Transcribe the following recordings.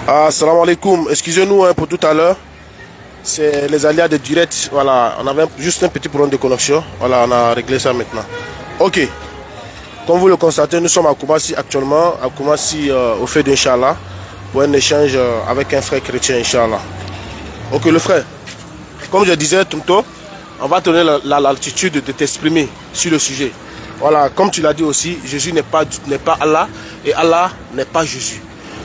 Assalamu alaikum, excusez-nous pour tout à l'heure. C'est les aléas de direct. Voilà, on avait juste un petit problème de connexion. Voilà, on a réglé ça maintenant. Ok. Comme vous le constatez, nous sommes à Koumassi actuellement, à Koumassi au fait d'Inch'Allah, pour un échange avec un frère chrétien, Inch'Allah. Ok, le frère, comme je disais tantôt, on va te donner l'altitude de t'exprimer sur le sujet. Voilà, comme tu l'as dit aussi, Jésus n'est pas Allah et Allah n'est pas Jésus.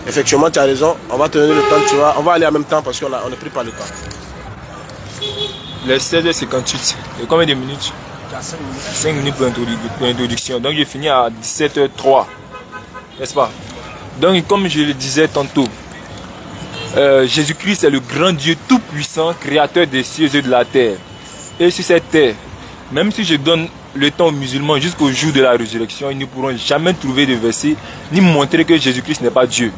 Effectivement, tu as raison, on va te donner le temps, tu vois, on va aller en même temps parce qu'on est pris par le temps. Les 16h58, et combien de minutes? 5 minutes pour l'introduction. Donc j'ai fini à 17h03, n'est-ce pas? Donc comme je le disais tantôt, Jésus-Christ est le grand Dieu tout-puissant, créateur des cieux et de la terre. Et sur cette terre, même si je donne le temps aux musulmans jusqu'au jour de la résurrection, ils ne pourront jamais trouver de verset ni montrer que Jésus-Christ n'est pas Dieu.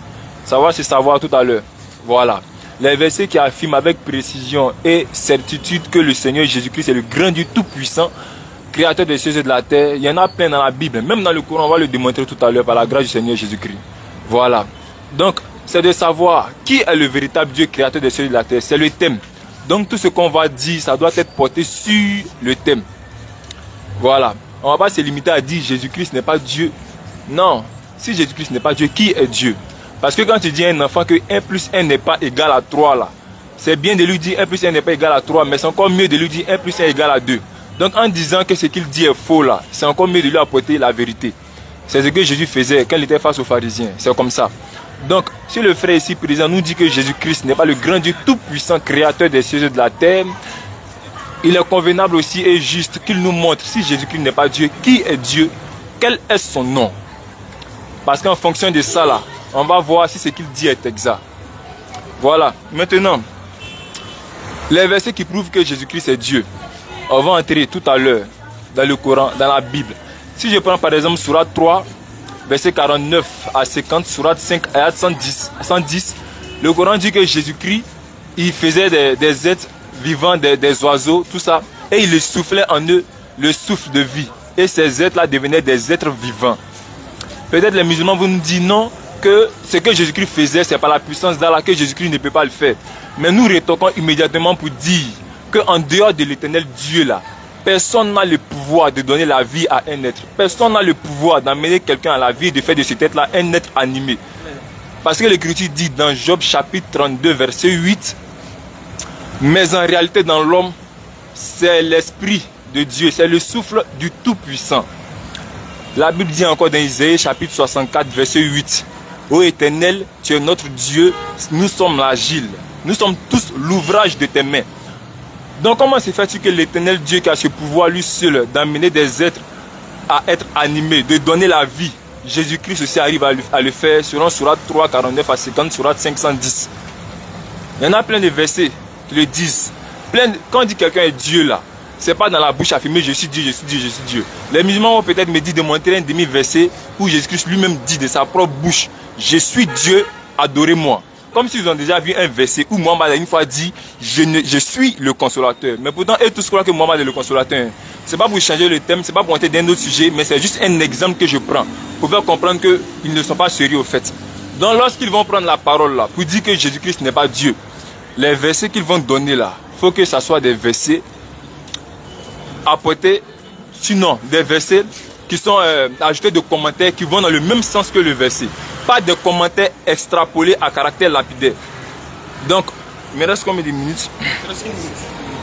Ça va se savoir tout à l'heure. Voilà. Les versets qui affirment avec précision et certitude que le Seigneur Jésus-Christ est le grand Dieu tout-puissant, créateur des cieux et de la terre, il y en a plein dans la Bible. Même dans le Coran, on va le démontrer tout à l'heure par la grâce du Seigneur Jésus-Christ. Voilà. Donc, c'est de savoir qui est le véritable Dieu créateur des cieux et de la terre. C'est le thème. Donc, tout ce qu'on va dire, ça doit être porté sur le thème. Voilà. On ne va pas se limiter à dire Jésus-Christ n'est pas Dieu. Non. Si Jésus-Christ n'est pas Dieu, qui est Dieu? Parce que quand tu dis à un enfant que 1 plus 1 n'est pas égal à 3 là, c'est bien de lui dire 1 plus 1 n'est pas égal à 3, mais c'est encore mieux de lui dire 1 plus 1 est égal à 2. Donc en disant que ce qu'il dit est faux là, c'est encore mieux de lui apporter la vérité. C'est ce que Jésus faisait quand il était face aux pharisiens. C'est comme ça. Donc, si le frère ici présent nous dit que Jésus-Christ n'est pas le grand Dieu tout-puissant, créateur des cieux et de la terre, il est convenable aussi et juste qu'il nous montre, si Jésus-Christ n'est pas Dieu, qui est Dieu, quel est son nom. Parce qu'en fonction de ça là, on va voir si ce qu'il dit est exact. Voilà. Maintenant, les versets qui prouvent que Jésus-Christ est Dieu, on va entrer tout à l'heure dans le Coran, dans la Bible. Si je prends par exemple Surat 3, verset 49 à 50, Surat 5, ayat 110, le Coran dit que Jésus-Christ, il faisait des êtres vivants, des oiseaux, tout ça, et il soufflait en eux le souffle de vie. Et ces êtres-là devenaient des êtres vivants. Peut-être les musulmans vont nous dire non, que ce que Jésus-Christ faisait, c'est par la puissance d'Allah que Jésus-Christ ne peut pas le faire. Mais nous rétorquons immédiatement pour dire qu'en dehors de l'éternel Dieu là, personne n'a le pouvoir de donner la vie à un être. Personne n'a le pouvoir d'amener quelqu'un à la vie et de faire de cet être-là un être animé. Parce que l'Écriture dit dans Job chapitre 32 verset 8, mais en réalité dans l'homme, c'est l'esprit de Dieu, c'est le souffle du Tout-Puissant. La Bible dit encore dans Isaïe chapitre 64 verset 8, ô Éternel, tu es notre Dieu, nous sommes l'agile, nous sommes tous l'ouvrage de tes mains. Donc comment se fait-il que l'Éternel Dieu qui a ce pouvoir lui seul d'amener des êtres à être animés, de donner la vie, Jésus-Christ aussi arrive à le faire selon Surat 3, 49 à 50, Surat 510. Il y en a plein de versets qui le disent. Quand on dit quelqu'un est Dieu là, c'est pas dans la bouche affirmée je suis Dieu, je suis Dieu, je suis Dieu. Les musulmans vont peut-être me dire de montrer un demi-verset où Jésus-Christ lui-même dit de sa propre bouche, je suis Dieu, adorez-moi. Comme s'ils ont déjà vu un verset où Mohammed a une fois dit je suis le consolateur. Mais pourtant, eux tous croient que Mohammed est le consolateur. C'est pas pour changer le thème, c'est pas pour entrer d'un autre sujet, mais c'est juste un exemple que je prends pour faire comprendre qu'ils ne sont pas sérieux au fait. Donc lorsqu'ils vont prendre la parole là pour dire que Jésus-Christ n'est pas Dieu, les versets qu'ils vont donner là, il faut que ça soit des versets apportés, sinon des versets qui sont ajoutés de commentaires qui vont dans le même sens que le verset. Pas de commentaires extrapolés à caractère lapidaire. Donc, il me reste combien de minutes?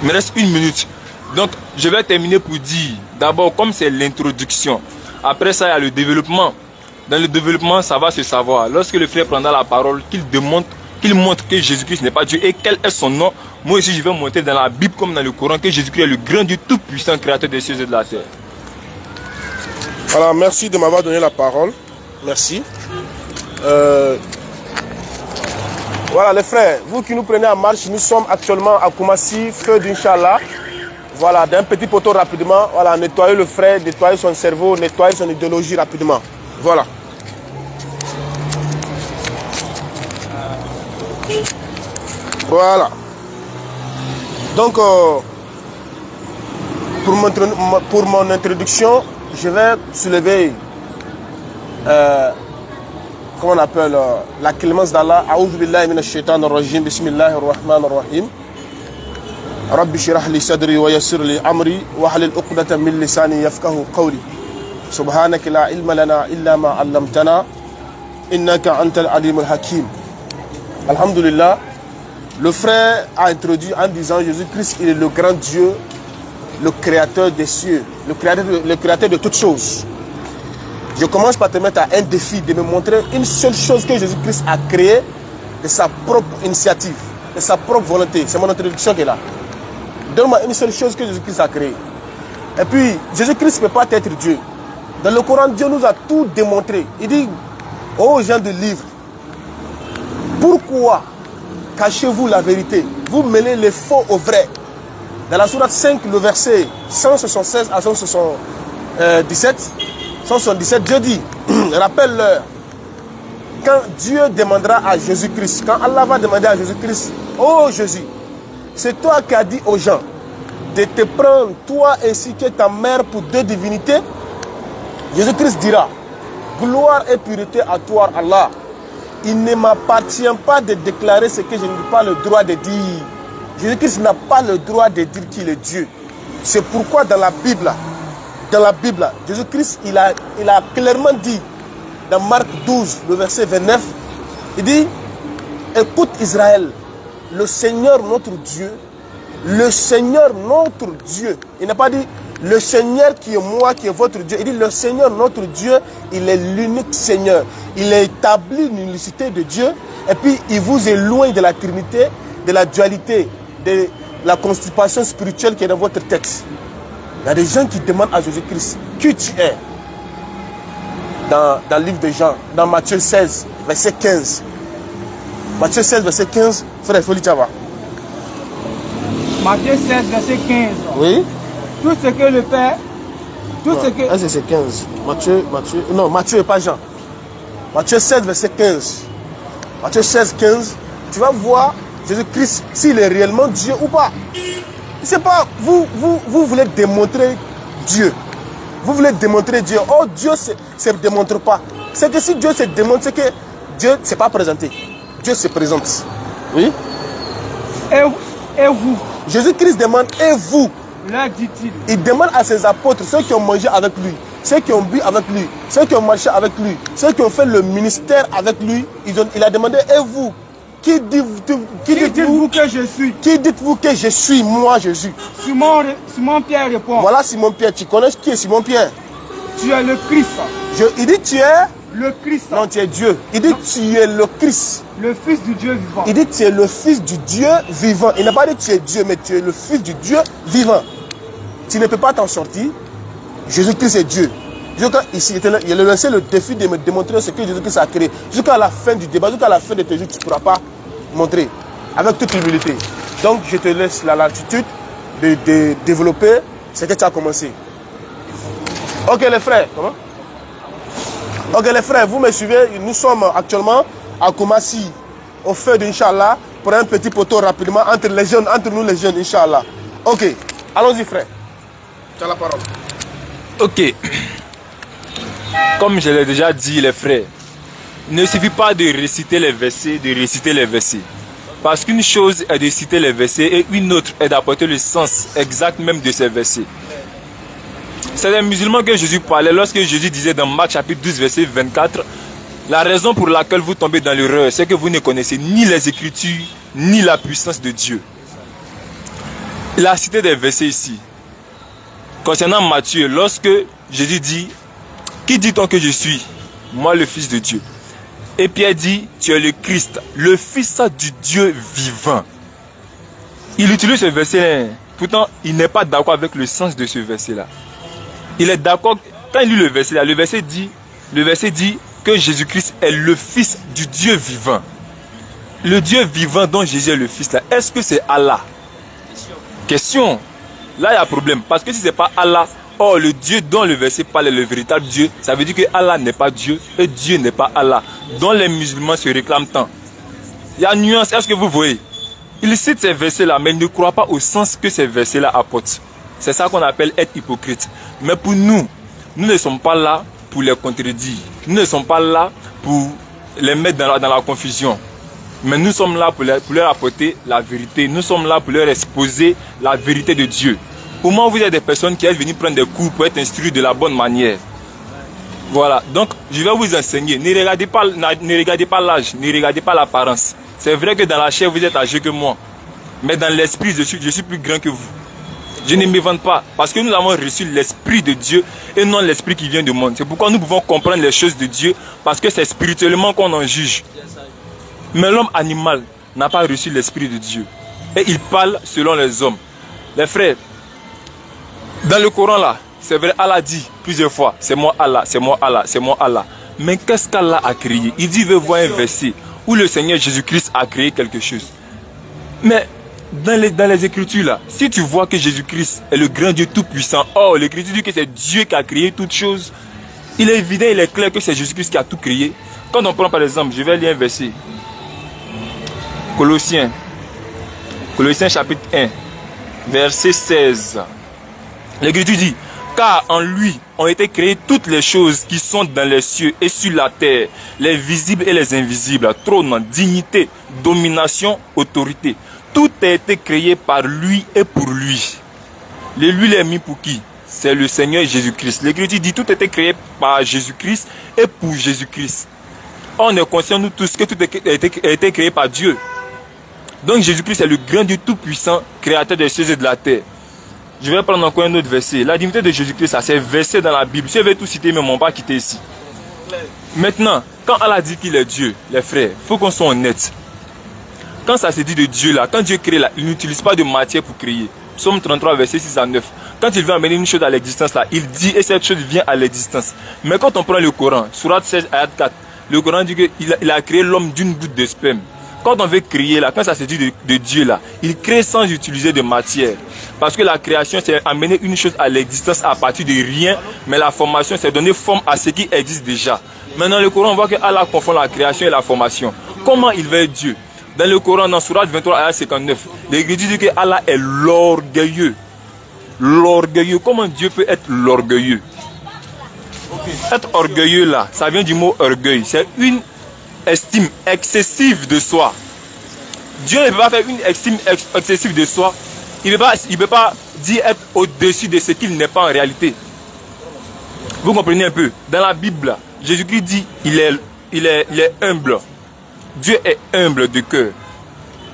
Il me reste 1 minute. Donc, je vais terminer pour dire, d'abord, comme c'est l'introduction, après ça, il y a le développement. Dans le développement, ça va se savoir. Lorsque le frère prendra la parole, qu'il montre que Jésus-Christ n'est pas Dieu et quel est son nom, moi aussi, je vais montrer dans la Bible comme dans le Coran que Jésus-Christ est le grand Dieu tout-puissant, créateur des cieux et de la terre. Alors, merci de m'avoir donné la parole. Merci. Voilà les frères, vous qui nous prenez en marche, nous sommes actuellement à Koumassi, feu d'Inch'Allah. Voilà, d'un petit poteau rapidement. Voilà, nettoyer le frère, nettoyer son cerveau, nettoyer son idéologie rapidement. Voilà. Voilà. Donc, pour mon introduction, je vais soulever comment on appelle, la clémence d'Allah. A'udhu billahi minash shaitanir rajim, bismillahir rahmanir rahim. Rabbi shrah li sadri wa yassir li amri wa hlul 'uqdatan min lisani yafqahu qawli. Subhanaka la ilma lana illa ma 'allamtana innaka antal alimul hakim. Alhamdulillah, le frère a introduit en disant Jésus-Christ, il est le grand Dieu, le créateur des cieux, le créateur de toutes choses. Je commence par te mettre à un défi de me montrer une seule chose que Jésus-Christ a créée de sa propre initiative, de sa propre volonté. C'est mon introduction qui est là. Donne-moi une seule chose que Jésus-Christ a créée. Et puis, Jésus-Christ ne peut pas être Dieu. Dans le Coran, Dieu nous a tout démontré. Il dit aux gens du livre, pourquoi cachez-vous la vérité? Vous mêlez les faux au vrai. Dans la sourate 5, le verset 176 à 177, Dieu dit, rappelle-leur, quand Dieu demandera à Jésus-Christ, quand Allah va demander à Jésus-Christ, oh Jésus, c'est toi qui as dit aux gens de te prendre, toi ainsi que ta mère, pour deux divinités. Jésus-Christ dira, gloire et pureté à toi, Allah. Il ne m'appartient pas de déclarer ce que je n'ai pas le droit de dire. Jésus-Christ n'a pas le droit de dire qu'il est Dieu. C'est pourquoi dans la Bible, Jésus-Christ, il a clairement dit, dans Marc 12, le verset 29, il dit, écoute Israël, le Seigneur notre Dieu, le Seigneur notre Dieu. Il n'a pas dit, le Seigneur qui est moi, qui est votre Dieu. Il dit, le Seigneur notre Dieu, il est l'unique Seigneur. Il a établi l'unicité de Dieu, et puis il vous éloigne de la Trinité, de la dualité, de la constipation spirituelle qui est dans votre texte. Il y a des gens qui demandent à Jésus-Christ, qui tu es? Dans le livre de Jean, dans Matthieu 16, verset 15. Matthieu 16, verset 15, frère Foli Tchava. Matthieu 16, verset 15. Oui. Tout ce que le Père, tout ce que... C'est 15. Matthieu et pas Jean. Matthieu 16, verset 15. Matthieu 16, 15. Tu vas voir Jésus-Christ, s'il est réellement Dieu ou pas. C'est pas, vous voulez démontrer Dieu. Vous voulez démontrer Dieu. Oh, Dieu ne se démontre pas. C'est que si Dieu se démontre, c'est que Dieu ne s'est pas présenté. Dieu se présente. Oui. Et vous? Jésus-Christ demande, et vous? Là, dit-il. Il demande à ses apôtres, ceux qui ont mangé avec lui, ceux qui ont bu avec lui, ceux qui ont marché avec lui, ceux qui ont fait le ministère avec lui, il a demandé, et vous? Qui dites-vous que je suis? Qui dites-vous que je suis, moi Jésus? Simon Pierre répond. Voilà Simon Pierre. Tu connais qui est Simon Pierre? Tu es le Christ. Il dit tu es le Christ. Non, tu es Dieu. Il dit tu es le Christ. Le Fils du Dieu vivant. Il dit tu es le Fils du Dieu vivant. Il n'a pas dit tu es Dieu, mais tu es le Fils du Dieu vivant. Tu ne peux pas t'en sortir. Jésus-Christ est Dieu. Il a lancé le défi de me démontrer ce que Jésus-Christ a créé. Jusqu'à la fin du débat, jusqu'à la fin de tes jours, tu ne pourras pas montrer. Avec toute humilité. Donc, je te laisse la latitude de développer ce que tu as commencé. Ok, les frères. Comment? Ok, les frères, vous me suivez. Nous sommes actuellement à Koumassi, au feu d'Inch'Allah, pour un petit poteau rapidement entre les jeunes, entre nous les jeunes, Inch'Allah. Ok, allons-y, frère. Tu as la parole. Ok. Comme je l'ai déjà dit, les frères, il ne suffit pas de réciter les versets, Parce qu'une chose est de citer les versets et une autre est d'apporter le sens exact même de ces versets. C'est des musulmans que Jésus parlait lorsque Jésus disait dans Marc chapitre 12, verset 24, la raison pour laquelle vous tombez dans l'erreur, c'est que vous ne connaissez ni les Écritures, ni la puissance de Dieu. Il a cité des versets ici. Concernant Matthieu, lorsque Jésus dit, qui dit-on que je suis? Moi, le Fils de Dieu. Et Pierre dit, tu es le Christ, le Fils du Dieu vivant. Il utilise ce verset-là. Pourtant, il n'est pas d'accord avec le sens de ce verset-là. Il est d'accord, quand il lit le verset-là, le verset dit que Jésus-Christ est le Fils du Dieu vivant. Le Dieu vivant dont Jésus est le Fils, là, est-ce que c'est Allah? Question. Là, il y a un problème. Parce que si ce n'est pas Allah, or le Dieu dont le verset parle est le véritable Dieu, ça veut dire que Allah n'est pas Dieu et Dieu n'est pas Allah, dont les musulmans se réclament tant. Il y a une nuance, est-ce que vous voyez? Il cite ces versets-là, mais il ne croit pas au sens que ces versets-là apportent. C'est ça qu'on appelle être hypocrite. Mais pour nous, nous ne sommes pas là pour les contredire. Nous ne sommes pas là pour les mettre dans la confusion. Mais nous sommes là pour leur apporter la vérité. Nous sommes là pour leur exposer la vérité de Dieu. Au moins, vous êtes des personnes qui sont venues prendre des cours pour être instruits de la bonne manière. Voilà, donc je vais vous enseigner. Ne regardez pas l'âge, ne regardez pas l'apparence. C'est vrai que dans la chair, vous êtes âgé que moi. Mais dans l'esprit, je suis plus grand que vous. Je ne m'évente pas. Parce que nous avons reçu l'esprit de Dieu et non l'esprit qui vient du monde. C'est pourquoi nous pouvons comprendre les choses de Dieu. Parce que c'est spirituellement qu'on en juge. Mais l'homme animal n'a pas reçu l'esprit de Dieu. Et il parle selon les hommes. Les frères, dans le Coran là, c'est vrai, Allah dit plusieurs fois, c'est moi Allah, c'est moi Allah, c'est moi Allah. Mais qu'est-ce qu'Allah a créé? Il dit, il veut voir un verset où le Seigneur Jésus-Christ a créé quelque chose. Mais dans les Écritures là, si tu vois que Jésus-Christ est le grand Dieu tout-puissant, or l'Écriture dit que c'est Dieu qui a créé toutes choses, il est évident, il est clair que c'est Jésus-Christ qui a tout créé. Quand on prend par exemple, je vais lire un verset. Colossiens chapitre 1, verset 16. L'Écriture dit, car en lui ont été créées toutes les choses qui sont dans les cieux et sur la terre, les visibles et les invisibles, trône, dignité, domination, autorité. Tout a été créé par lui et pour lui. Le lui est mis pour qui? C'est le Seigneur Jésus-Christ. L'Écriture dit, tout a été créé par Jésus-Christ et pour Jésus-Christ. On est conscients, nous tous, que tout a été créé par Dieu. Donc Jésus-Christ est le grand Dieu tout-puissant, créateur des cieux et de la terre. Je vais prendre encore un autre verset. La divinité de Jésus-Christ, c'est versé dans la Bible. Si je vais tout citer, mais on ne va pas quitter ici. Maintenant, quand Allah dit qu'il est Dieu, les frères, il faut qu'on soit honnête. Quand ça se dit de Dieu là, quand Dieu crée là, il n'utilise pas de matière pour créer. Psaume 33, verset 6 à 9. Quand il veut amener une chose à l'existence là, il dit et cette chose vient à l'existence. Mais quand on prend le Coran, Sourate 16, ayat 4, le Coran dit qu'il a créé l'homme d'une goutte de sperme. Quand on veut créer là, quand ça se dit de Dieu là, il crée sans utiliser de matière. Parce que la création, c'est amener une chose à l'existence à partir de rien, mais la formation, c'est donner forme à ce qui existe déjà. Maintenant, le Coran, on voit que Allah confond la création et la formation. Comment il va être Dieu? Dans le Coran, dans Sourate 23, ayat 59, l'Écriture dit que Allah est l'orgueilleux. L'orgueilleux. Comment Dieu peut être l'orgueilleux? Être orgueilleux là, ça vient du mot orgueil. C'est une estime excessive de soi. Dieu ne peut pas faire une estime excessive de soi. Il ne peut pas dire être au-dessus de ce qu'il n'est pas en réalité. Vous comprenez un peu? Dans la Bible, Jésus-Christ dit il est humble. Dieu est humble de cœur.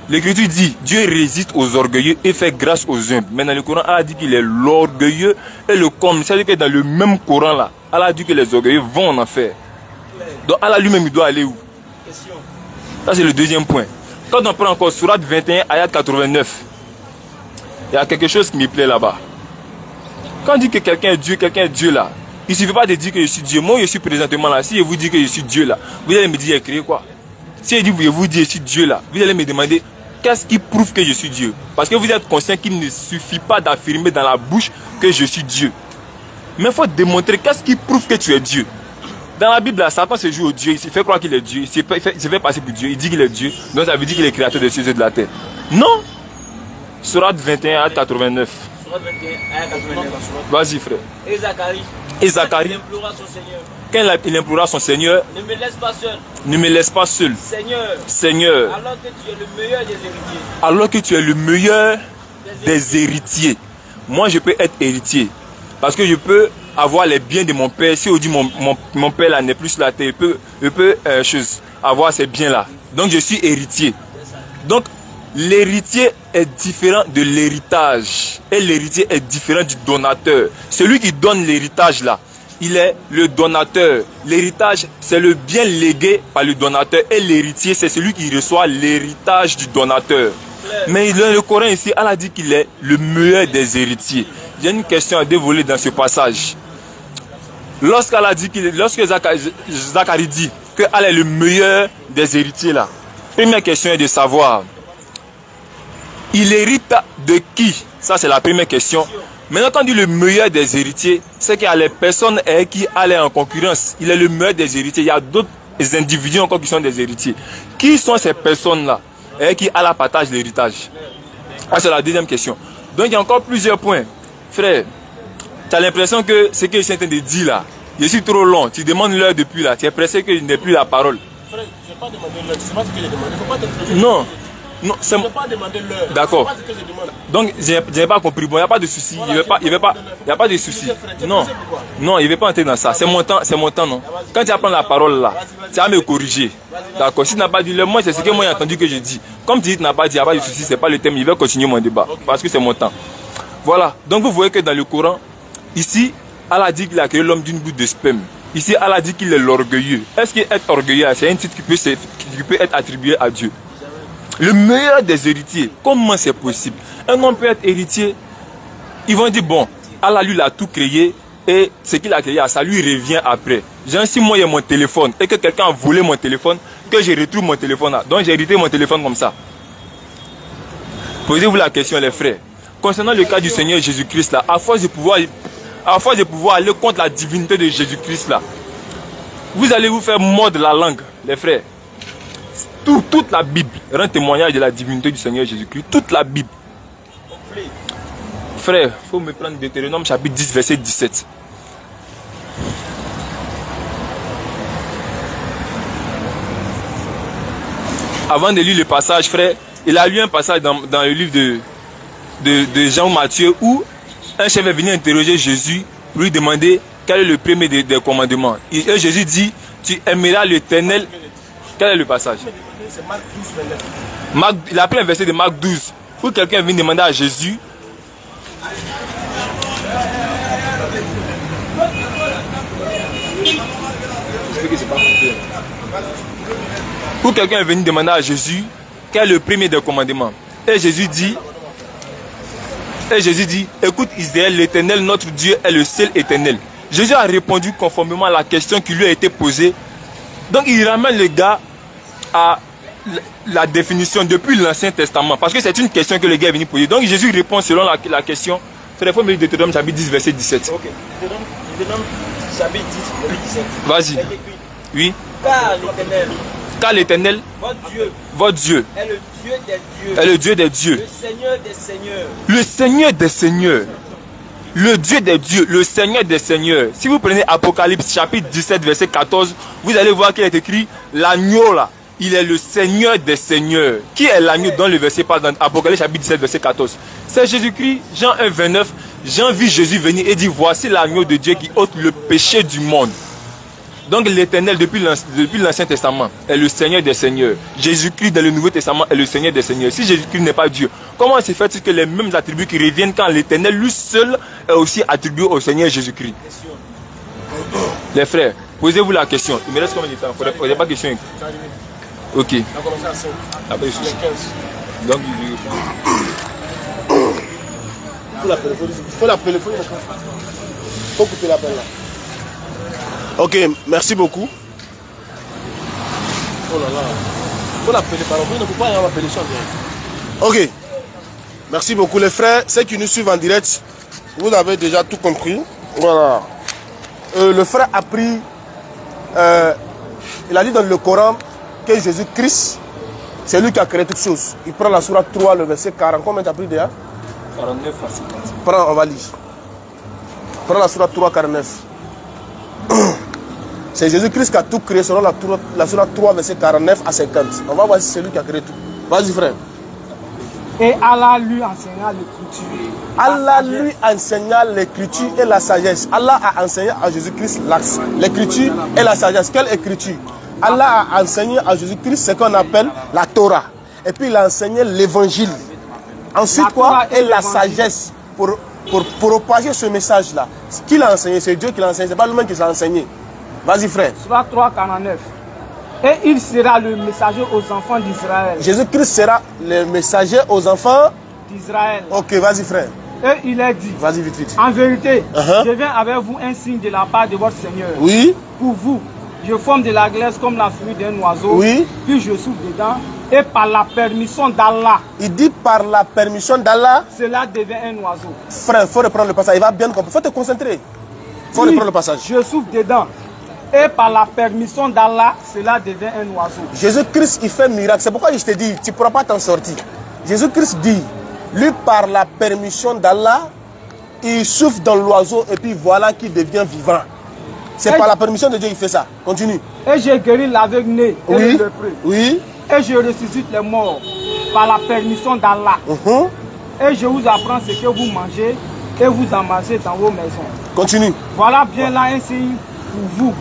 L'Écriture dit Dieu résiste aux orgueilleux et fait grâce aux humbles. Mais dans le Coran, Allah dit qu'il est l'orgueilleux et le comble. C'est-à-dire que dans le même Coran là, Allah dit que les orgueilleux vont en enfer. Donc Allah lui-même il doit aller où? Ça c'est le deuxième point. Quand on prend encore Sourate 21, ayat 89, il y a quelque chose qui me plaît là-bas. Quand on dit que quelqu'un est Dieu là, il ne suffit pas de dire que je suis Dieu. Moi je suis présentement là. Si je vous dis que je suis Dieu là, vous allez me dire, créé quoi? Si je vous dis que je suis Dieu là, vous allez me demander, qu'est-ce qui prouve que je suis Dieu? Parce que vous êtes conscient qu'il ne suffit pas d'affirmer dans la bouche que je suis Dieu. Mais il faut démontrer qu'est-ce qui prouve que tu es Dieu. Dans la Bible, là, Satan se joue au Dieu, il se fait croire qu'il est Dieu, il se fait passer pour Dieu, il dit qu'il est Dieu, donc ça veut dire qu'il est créateur des cieux et de la terre. Non! Sourate 21 à 89. Sourate 21 à 89. Vas-y frère. Et Zacharie, il implora son Seigneur. Quand il implora son Seigneur, ne me laisse pas seul. Ne me laisse pas seul. Seigneur. Alors que tu es le meilleur des héritiers. Alors que tu es le meilleur des héritiers. Moi je peux être héritier. Parce que je peux avoir les biens de mon père. Si on dit mon père là n'est plus sur la terre, je peux avoir ces biens là. Donc je suis héritier. Donc l'héritier est différent de l'héritage. Et l'héritier est différent du donateur. Celui qui donne l'héritage là, il est le donateur. L'héritage, c'est le bien légué par le donateur. Et l'héritier, c'est celui qui reçoit l'héritage du donateur. Mais dans le Coran ici, Allah dit qu'il est le meilleur des héritiers. Il y a une question à dévoiler dans ce passage. Lorsque Zacharie dit que Allah est le meilleur des héritiers là, première question est de savoir, il hérite de qui? Ça c'est la première question. Maintenant quand on dit le meilleur des héritiers, c'est qu'il y a les personnes avec qui Allah est en concurrence. Il est le meilleur des héritiers. Il y a d'autres individus encore qui sont des héritiers. Qui sont ces personnes là avec qui Allah partage l'héritage? Ça c'est la deuxième question. Donc il y a encore plusieurs points. Frère, tu as l'impression que ce que je suis en train de dire là, je suis trop long. Tu demandes l'heure depuis là. Tu es pressé que je n'ai plus la parole. frère, je n'ai pas demandé l'heure. Tu sais pas ce que j'ai demandé. Faut pas te Non. Non, c'est... Je n'ai pas demandé l'heure. D'accord. C'est pas ce que je demande. Donc, je n'ai pas compris. Bon, il n'y a pas de souci. Il n'y a pas de souci. Non. Non, il ne veut pas entrer dans ça. C'est mon temps, non. Quand tu vas prendre la parole là, tu vas me corriger. D'accord. Si tu n'as pas dit l'heure, moi, c'est ce que moi j'ai entendu que je dis. Comme tu dis, tu n'as pas dit, il n'y a pas de souci, ce n'est pas le thème. Il va continuer mon débat. Parce que c'est mon temps. Voilà. Donc, vous voyez que dans le Coran, ici, Allah dit qu'il a créé l'homme d'une goutte de sperme. Ici, Allah dit qu'il est l'orgueilleux. Est-ce qu'être orgueilleux, c'est un titre qui peut être attribué à Dieu? Le meilleur des héritiers, comment c'est possible? Un homme peut être héritier, ils vont dire, bon, Allah lui l'a tout créé et ce qu'il a créé, ça lui revient après. Genre, si moi j'ai mon téléphone et que quelqu'un a volé mon téléphone, que je retrouve mon téléphone là, donc j'ai hérité mon téléphone comme ça. Posez-vous la question, les frères. Concernant le cas du Seigneur Jésus-Christ là, à force de pouvoir aller contre la divinité de Jésus-Christ là, vous allez vous faire mordre la langue, les frères. Toute la Bible rend témoignage de la divinité du Seigneur Jésus-Christ. Toute la Bible. Frère, il faut me prendre Deutéronome chapitre 10, verset 17. Avant de lire le passage, frère, il a lu un passage dans le livre de Jean-Matthieu où un chef est venu interroger Jésus pour lui demander quel est le premier des commandements. Et Jésus dit, tu aimeras l'Éternel. Quel est le passage? C'est Marc 12, 29. Il a pris un verset de Marc 12 où quelqu'un vient demander à Jésus quel est le premier des commandements. Et Jésus dit, écoute Israël, l'Éternel notre Dieu est le seul éternel. Jésus a répondu conformément à la question qui lui a été posée. Donc il ramène le gars à la définition depuis l'Ancien Testament. Parce que c'est une question que le gars est venu poser. Donc Jésus répond selon la question. Frère, il faut me dire Deutéronome chapitre 10, verset 17. Ok. Deutéronome chapitre 10, verset 17. Vas-y. Oui. Car l'Éternel, votre Dieu, est le Dieu des dieux. Est le Dieu des dieux. Le Seigneur des seigneurs. Le Seigneur des seigneurs. Le Dieu des dieux, le Seigneur des seigneurs. Si vous prenez Apocalypse chapitre 17, verset 14, vous allez voir qu'il est écrit l'agneau là. Il est le Seigneur des seigneurs. Qui est l'agneau dans le verset dans Apocalypse chapitre 17, verset 14? C'est Jésus-Christ, Jean 1, 29. Jean vit Jésus venir et dit, voici l'agneau de Dieu qui ôte le péché du monde. Donc l'Éternel depuis l'Ancien Testament est le Seigneur des seigneurs. Jésus-Christ dans le Nouveau Testament est le Seigneur des seigneurs. Si Jésus-Christ n'est pas Dieu, comment se fait-il que les mêmes attributs qui reviennent quand l'Éternel lui seul est aussi attribué au Seigneur Jésus-Christ? Les frères, posez-vous la question. Il me reste combien de temps? Il n'y a pas de question. Ok. On a commencé à 5. Après, Il y a 15. donc, Il faut l'appeler. Il faut l'appeler. Il faut couper l'appel là. Ok, merci beaucoup. Oh là là. Il faut l'appeler par exemple. Il ne faut pas y avoir appelé ça. Ok. Merci beaucoup les frères. Ceux qui nous suivent en direct, vous avez déjà tout compris. Voilà. Le frère a pris... il a dit dans le Coran que Jésus-Christ, c'est lui qui a créé toutes choses. Il prend la sourate 3, le verset 40. Combien tu as pris déjà? 49 à 50. Prends, on va lire. Prends la sourate 3, 49. C'est Jésus-Christ qui a tout créé selon la sourate 3, verset 49 à 50. On va voir si c'est lui qui a créé tout. Vas-y frère. Et Allah lui enseigna l'écriture. Allah lui enseigna l'écriture et la sagesse. Allah a enseigné à Jésus-Christ l'écriture et la sagesse. Quelle écriture? Allah a enseigné à Jésus-Christ ce qu'on appelle la Torah. Et puis il a enseigné l'évangile. Ensuite quoi? Et la sagesse pour propager ce message-là. Ce qu'il a enseigné, c'est Dieu qui l'a enseigné. Ce n'est pas lui-même qui l'a enseigné. Vas-y frère. Surat 3, 49. Et il sera le messager aux enfants d'Israël. Jésus-Christ sera le messager aux enfants d'Israël. Ok, vas-y frère. Et il a dit, vas-y vite, vite. En vérité, je viens avec vous un signe de la part de votre Seigneur. Oui. Pour vous, je forme de la glace comme la fuite d'un oiseau. Oui. Puis je souffle dedans. Et par la permission d'Allah. Il dit par la permission d'Allah. Cela devient un oiseau. Frère, il faut reprendre le passage. Il va bien comprendre. Il faut te concentrer. Il faut reprendre le passage. Je souffle dedans. Et par la permission d'Allah, cela devient un oiseau. Jésus-Christ, il fait miracle. C'est pourquoi je te dis, tu ne pourras pas t'en sortir. Jésus-Christ dit, lui, par la permission d'Allah, il souffle dans l'oiseau et puis voilà qu'il devient vivant. C'est par la permission de Dieu qu'il fait ça. Continue. Et j'ai guéri l'aveugle-né et le lépreux. Oui. Et je ressuscite les morts par la permission d'Allah. Et je vous apprends ce que vous mangez et vous en mangez dans vos maisons. Continue. Voilà bien là un signe pour vous,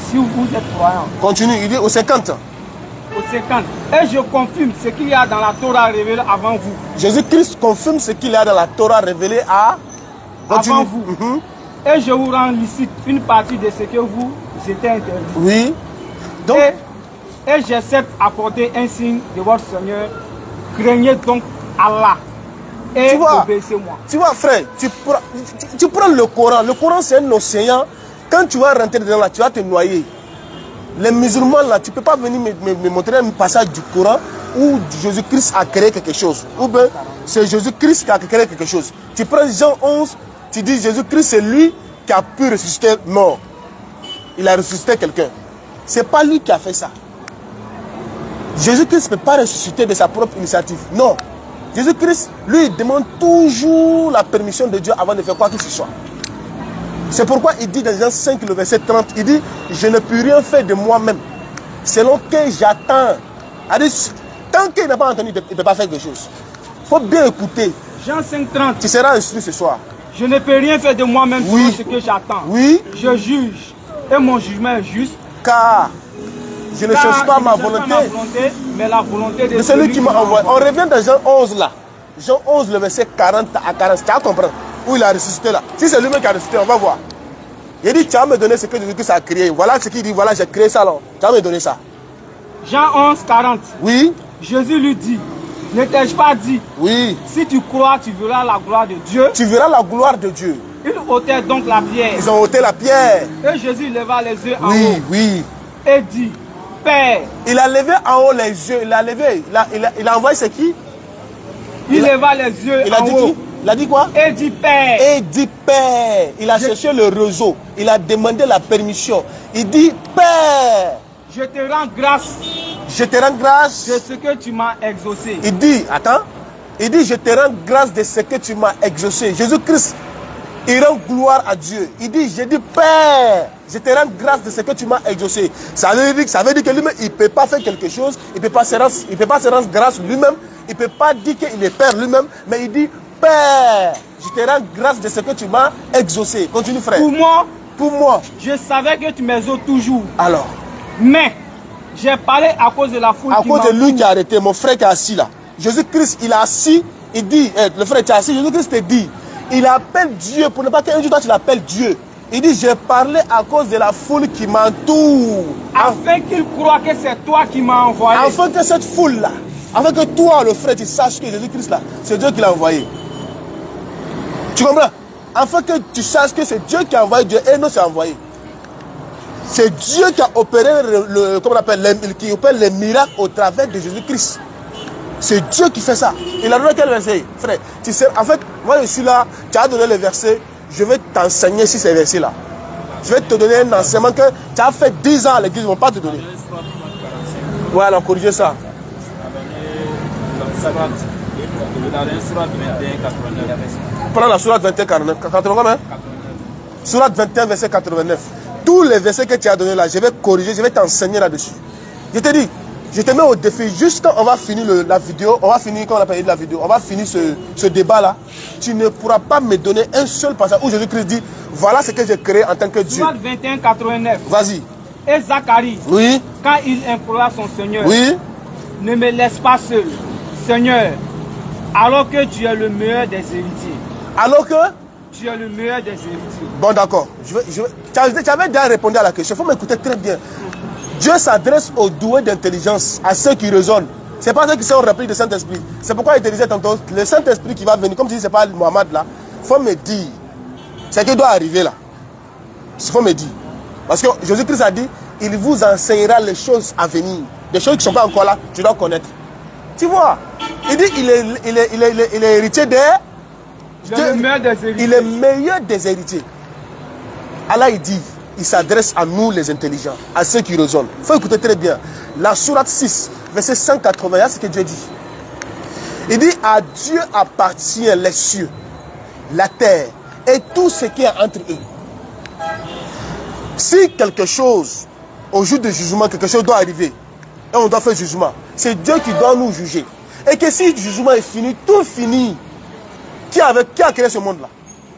si vous êtes croyants. Continue, il dit au 50. Au 50. Et je confirme ce qu'il y a dans la Torah révélée avant vous. Jésus-Christ confirme ce qu'il y a dans la Torah révélée avant vous. Et je vous rends licite une partie de ce que vous étiez interdit. Oui. Donc, et j'accepte d'accorder un signe de votre Seigneur. Craignez donc Allah et obéissez-moi. Tu vois, frère, tu prends le Coran. Le Coran, c'est un océan. Quand tu vas rentrer dedans là, tu vas te noyer. Les musulmans là, tu ne peux pas venir me montrer un passage du Coran où Jésus-Christ a créé quelque chose. Ou bien c'est Jésus-Christ qui a créé quelque chose. Tu prends Jean 11, tu dis Jésus-Christ c'est lui qui a pu ressusciter mort. Il a ressuscité quelqu'un. C'est pas lui qui a fait ça. Jésus-Christ ne peut pas ressusciter de sa propre initiative. Non. Jésus-Christ, lui, il demande toujours la permission de Dieu avant de faire quoi que ce soit. C'est pourquoi il dit dans Jean 5, le verset 30, il dit, je ne peux rien faire de moi-même, selon que j'attends. Tant qu'il n'a pas entendu, il ne peut pas faire quelque chose. Il faut bien écouter. Jean 5, 30. Tu seras instruit ce soir. Je ne peux rien faire de moi-même selon ce que j'attends. Oui. Je juge, et mon jugement est juste. Car je ne cherche pas ma volonté, mais la volonté de celui qui m'a envoyé. On revient dans Jean 11 là. Jean 11, le verset 40 à 40. Tu vas comprendre où il a ressuscité là. Si c'est lui-même qui a ressuscité, on va voir. Il dit, tu vas me donner ce que Jésus-Christ a créé. Voilà ce qu'il dit, voilà, j'ai créé ça là. Tu vas me donner ça. Jean 11, 40. Oui. Jésus lui dit, ne t'ai-je pas dit? Oui. Si tu crois, tu verras la gloire de Dieu. Tu verras la gloire de Dieu. Ils ôtèrent donc la pierre. Ils ont ôté la pierre. Et Jésus leva les yeux en haut. Oui, oui. Et dit, Père. Il a levé en haut les yeux. Il a levé. Il a envoyé c'est qui? Il leva les yeux il a en dit haut. Qui? Il a dit quoi? Et dit Père. Et dit Père. Il a cherché le réseau. Il a demandé la permission. Il dit Père. Je te rends grâce. Je te rends grâce de ce que tu m'as exaucé. Il dit, attends. Il dit, je te rends grâce de ce que tu m'as exaucé. Jésus-Christ, il rend gloire à Dieu. Il dit, je dis Père, je te rends grâce de ce que tu m'as exaucé. Ça veut dire que lui-même, il ne peut pas faire quelque chose. Il ne peut pas se rendre grâce lui-même. Il ne peut pas dire qu'il est Père lui-même. Mais il dit, Père, je te rends grâce de ce que tu m'as exaucé. Continue, frère. Pour moi, je savais que tu m'exauces toujours. Alors. Mais, j'ai parlé à cause de la foule. À cause de lui qui a arrêté, mon frère qui est assis là. Jésus-Christ, il est assis, il dit, le frère qui est assis, Jésus-Christ te dit, il appelle Dieu, pour ne pas qu'un jour toi tu l'appelles Dieu. Il dit, j'ai parlé à cause de la foule qui m'entoure. Afin qu'il croit que c'est toi qui m'as envoyé. Afin que cette foule-là, afin que toi, le frère, tu saches que Jésus-Christ là, c'est Dieu qui l'a envoyé. Tu comprends? Afin que tu saches que c'est Dieu qui a envoyé Dieu et non c'est envoyé. C'est Dieu qui a opéré qui opère les miracles au travers de Jésus-Christ. C'est Dieu qui fait ça. Il a donné quel verset? Frère, tu sais, en fait, moi je suis là, tu as donné les versets, je vais t'enseigner sur ces versets-là. Je vais te donner un enseignement que tu as fait 10 ans à l'église, ils ne vont pas te donner. Ouais, alors corrigez ça. Prends la sourate 21, 89. Sourate 21, verset 89. Tous les versets que tu as donnés là, je vais corriger, je vais t'enseigner là-dessus. Je te dis, je te mets au défi, juste quand on va finir la vidéo, on va finir, quand on a parlé de la vidéo, on va finir ce débat-là, tu ne pourras pas me donner un seul passage où Jésus-Christ dit, voilà ce que j'ai créé en tant que Dieu. Sourate 21, 89. Vas-y. Et Zacharie, oui, quand il implora son Seigneur, oui, ne me laisse pas seul, Seigneur, alors que tu es le meilleur des héritiers. Alors que tu es le meilleur des héritiers. Bon, d'accord. Tu avais déjà répondu à la question. Il faut m'écouter très bien. Dieu s'adresse aux doués d'intelligence, à ceux qui raisonnent. Ce n'est pas ceux qui sont remplis de Saint-Esprit. C'est pourquoi il te disait tantôt, le Saint-Esprit qui va venir, comme tu dis, ce n'est pas Mohamed là, il faut me dire. C'est qui doit arriver là. Il faut me dire. Parce que Jésus-Christ a dit, il vous enseignera les choses à venir. Des choses qui ne sont pas encore là, tu dois connaître. Tu vois, il dit, il est héritier des... Il est le meilleur des héritiers. Il est meilleur des héritiers. Allah il dit, il s'adresse à nous les intelligents, à ceux qui raisonnent. Il faut écouter très bien. La sourate 6, verset 180, c'est ce que Dieu dit. Il dit, à Dieu appartient les cieux, la terre et tout ce qui est entre eux. Si quelque chose, au jour du jugement, quelque chose doit arriver, et on doit faire jugement, c'est Dieu qui doit nous juger. Et que si le jugement est fini, tout fini. Qui a créé ce monde-là?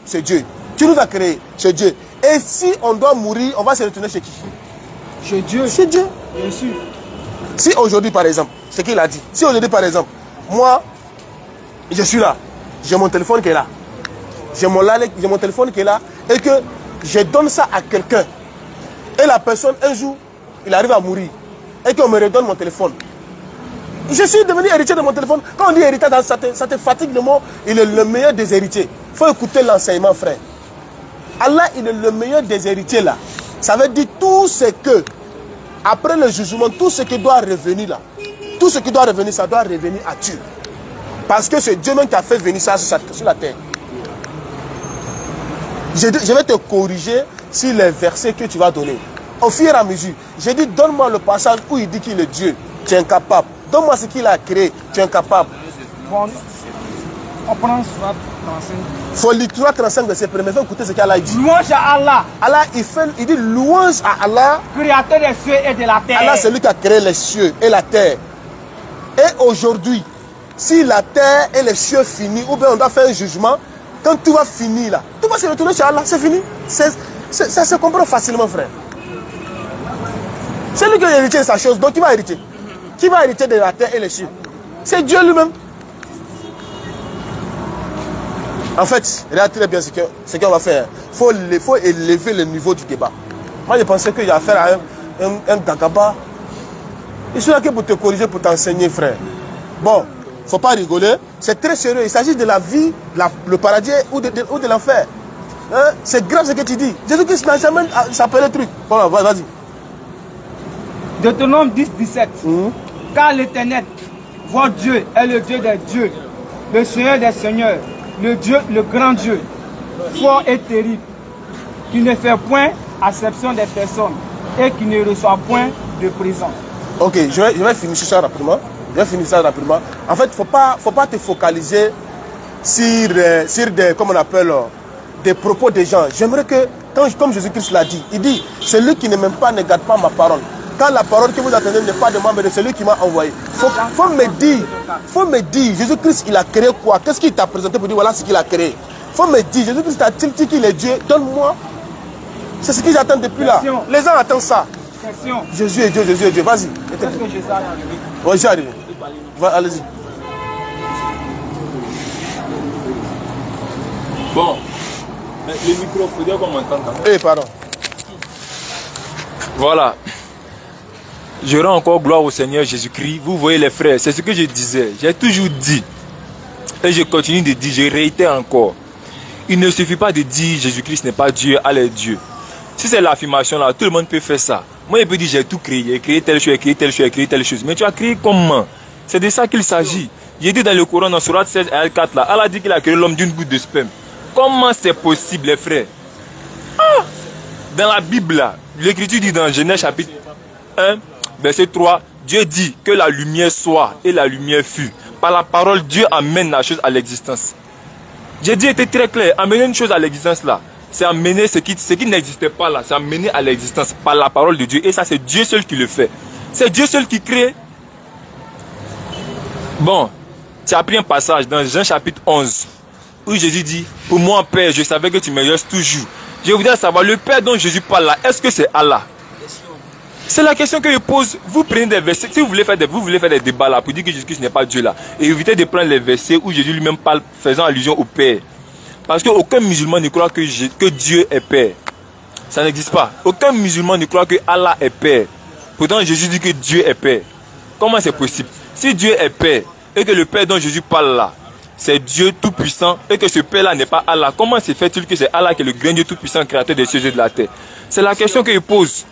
C'est Dieu. Qui nous a créé? C'est Dieu. Et si on doit mourir, on va se retourner chez qui? Chez Dieu. Chez Dieu. Bien sûr. Si aujourd'hui, par exemple, ce qu'il a dit, si aujourd'hui, par exemple, moi, je suis là, j'ai mon téléphone qui est là, j'ai mon téléphone qui est là, et que je donne ça à quelqu'un, et la personne, un jour, il arrive à mourir, et qu'on me redonne mon téléphone, je suis devenu héritier de mon téléphone. Quand on dit héritier, ça te fatigue le mot, il est le meilleur des héritiers. Il faut écouter l'enseignement, frère. Allah, il est le meilleur des héritiers là. Ça veut dire tout ce que, après le jugement, tout ce qui doit revenir là, tout ce qui doit revenir, ça doit revenir à Dieu. Parce que c'est Dieu même qui a fait venir ça sur la terre. Je vais te corriger sur les versets que tu vas donner. Au fur et à mesure, j'ai dit, donne-moi le passage où il dit qu'il est Dieu. Tu es incapable. Donne-moi ce qu'il a créé. Tu es incapable. Bon, on prend Surat 35. Il faut lire 35 versets. Mais il faut écouter ce qu'Allah dit. Louange à Allah. Allah, il dit louange à Allah. Créateur des cieux et de la terre. Allah, c'est lui qui a créé les cieux et la terre. Et aujourd'hui, si la terre et les cieux finissent, ou bien on doit faire un jugement, quand tout va finir là, tout va se retourner chez Allah. C'est fini. Ça se comprend facilement, frère. C'est lui qui a hérité de sa chose. Donc, qui va hériter? Qui va hériter de la terre et les cieux? C'est Dieu lui-même. En fait, regarde très bien ce qu'on va faire. Il faut élever le niveau du débat. Moi, je pensais qu'il y a affaire à un dagaba. Je suis là que pour te corriger, pour t'enseigner, frère. Bon, il ne faut pas rigoler. C'est très sérieux. Il s'agit de la vie, le paradis ou de l'enfer. Hein? C'est grave ce que tu dis. Jésus-Christ n'a jamais s'appelé le truc. Bon, vas-y. Deutéronome 10, 17. Car l'Éternel, votre Dieu, est le Dieu des dieux, le Seigneur des seigneurs, le Dieu, le grand Dieu, fort et terrible, qui ne fait point acception des personnes et qui ne reçoit point de présent. Ok, je vais finir ça rapidement. En fait, faut pas te focaliser sur des, comment on appelle, des propos des gens. J'aimerais que, comme Jésus-Christ l'a dit, il dit, celui qui ne m'aime pas ne garde pas ma parole. Quand la parole que vous attendez n'est pas de moi, mais de celui qui m'a envoyé. Faut me dire, Jésus-Christ, il a créé quoi? Qu'est-ce qu'il t'a présenté pour dire, voilà ce qu'il a créé? Faut me dire, Jésus-Christ a-t-il dit qu'il est Dieu? Donne-moi. C'est ce qu'ils attendent depuis là. Les gens attendent ça. Jésus est Dieu, Jésus est Dieu. Vas-y. Est-ce que Jésus est arrivé? Oui, j'ai arrivé. Allez-y. Bon, mais le micro, il faut dire qu'on m'entende. Eh, pardon. Voilà. Je rends encore gloire au Seigneur Jésus-Christ. Vous voyez les frères, c'est ce que je disais. J'ai toujours dit. Et je continue de dire, je réitère encore. Il ne suffit pas de dire Jésus-Christ n'est pas Dieu, Allah est Dieu. Si c'est l'affirmation là, tout le monde peut faire ça. Moi, il peut dire j'ai tout créé, j'ai créé telle chose, j'ai créé telle chose, j'ai créé telle chose. Mais tu as créé comment? C'est de ça qu'il s'agit. J'ai dit dans le Coran, dans Surat 16, ayat 4 là, Allah dit qu'il a créé l'homme d'une goutte de sperme. Comment c'est possible, les frères? Dans la Bible là, l'Écriture dit dans Genèse chapitre 1, verset 3, Dieu dit que la lumière soit et la lumière fut. Par la parole, Dieu amène la chose à l'existence. J'ai dit, était très clair, amener une chose à l'existence là, c'est amener ce qui n'existait pas là, c'est amener à l'existence par la parole de Dieu. Et ça, c'est Dieu seul qui le fait. C'est Dieu seul qui crée. Bon, tu as pris un passage dans Jean chapitre 11, où Jésus dit, pour moi, Père, je savais que tu me restes toujours. Je voudrais savoir, le Père dont Jésus parle là, est-ce que c'est Allah? C'est la question que je pose. Vous prenez des versets, si vous voulez faire des débats là, pour dire que Jésus-Christ n'est pas Dieu là, et évitez de prendre les versets où Jésus lui-même parle, faisant allusion au Père. Parce qu'aucun musulman ne croit que Dieu est Père. Ça n'existe pas. Aucun musulman ne croit que Allah est Père. Pourtant, Jésus dit que Dieu est Père. Comment c'est possible? Si Dieu est Père, et que le Père dont Jésus parle là, c'est Dieu tout-puissant, et que ce Père-là n'est pas Allah, comment se fait-il que c'est Allah qui est le grand Dieu tout-puissant, créateur des cieux et de la terre? C'est la question que je pose.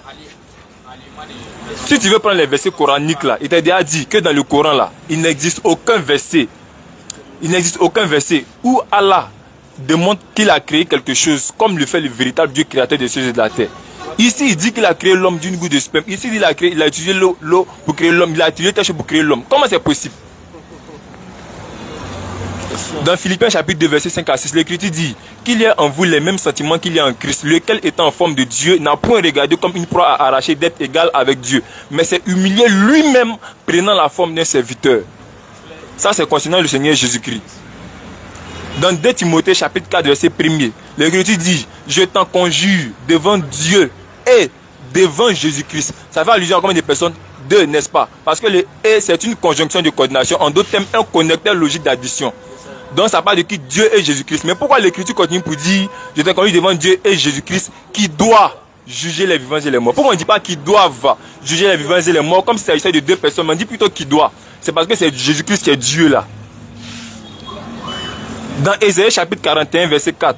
Si tu veux prendre les versets coraniques là, il t'a déjà dit que dans le Coran là, il n'existe aucun verset où Allah demande qu'il a créé quelque chose comme le fait le véritable Dieu créateur des cieux et de la terre. Ici, il dit qu'il a créé l'homme d'une goutte de sperme. Ici, il a utilisé l'eau pour créer l'homme. Il a utilisé telle chose pour créer l'homme. Comment c'est possible? Dans Philippiens chapitre 2, verset 5 à 6, l'Écriture dit qu'il y a en vous les mêmes sentiments qu'il y a en Christ, lequel étant en forme de Dieu, n'a point regardé comme une proie à arracher d'être égal avec Dieu, mais s'est humilié lui-même, prenant la forme d'un serviteur. Ça, c'est concernant le Seigneur Jésus-Christ. Dans 2 Timothée chapitre 4, verset 1er, l'Écriture dit, je t'en conjure devant Dieu et devant Jésus-Christ. Ça fait allusion à combien de personnes? Deux, n'est-ce pas? Parce que le et c'est une conjonction de coordination. En d'autres termes, un connecteur logique d'addition. Donc ça parle de qui? Dieu et Jésus-Christ. Mais pourquoi l'Écriture continue pour dire, je t'en conjure devant Dieu et Jésus-Christ qui doit juger les vivants et les morts? Pourquoi on ne dit pas qui doivent juger les vivants et les morts comme si ça s'agissait de deux personnes? On dit plutôt qui doit. C'est parce que c'est Jésus-Christ qui est Dieu là. Dans Ésaïe chapitre 41, verset 4,